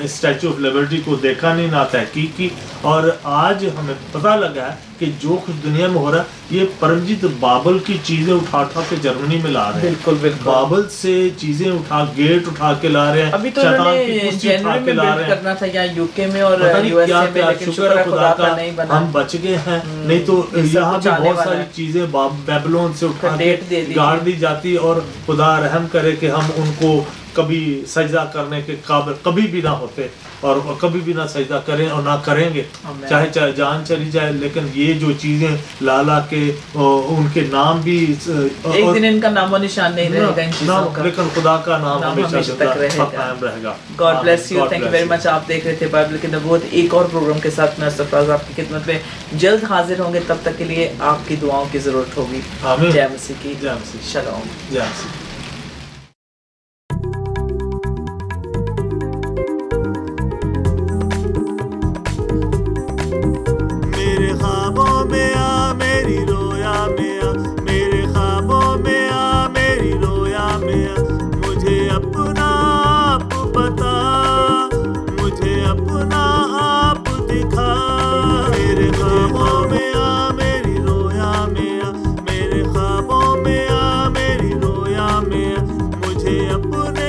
स्टैचू ऑफ लिबर्टी को देखा नहीं, ना तहकीक की, और आज हमें पता लगा है कि जो कुछ दुनिया में हो रहा है ये परमजीत बाइबल की चीजें उठा के जर्मनी में ला रहे हैं। बिल्कुल बाइबल से चीजें गेट उठा के ला रहे हैं। अभी तो जनवरी में बिल्ड करना था या यूके में और यूएसए में, लेकिन शुक्र है खुदा का हम बच गए हैं, नहीं तो यहाँ भी बहुत सारी चीजें बेबीलोन से उठा के गाड़ दी जाती, और खुदा रहम करे कि हम उनको कभी सजदा करने के काबिल कभी भी ना होते, और कभी भी ना सजदा करें और ना करेंगे, चाहे जान चली जाए, लेकिन ये जो चीजें ला के उनके नाम भी एक दिन इनका नामो निशान नहीं रहेगा इन चीजों का, लेकिन खुदा का नाम हमेशा कायम रहेगा। God bless you, thank you very much. आप देख रहे थे बाइबल की नबूवत, एक और प्रोग्राम के साथ मैं सरफराज आपकी खिदमत में जल्द हाजिर होंगे। तब तक के लिए आपकी दुआओं की जरूरत होगी। जय मसीह की, जय मसीह, शलोम, जय मसीह। मुझे अपने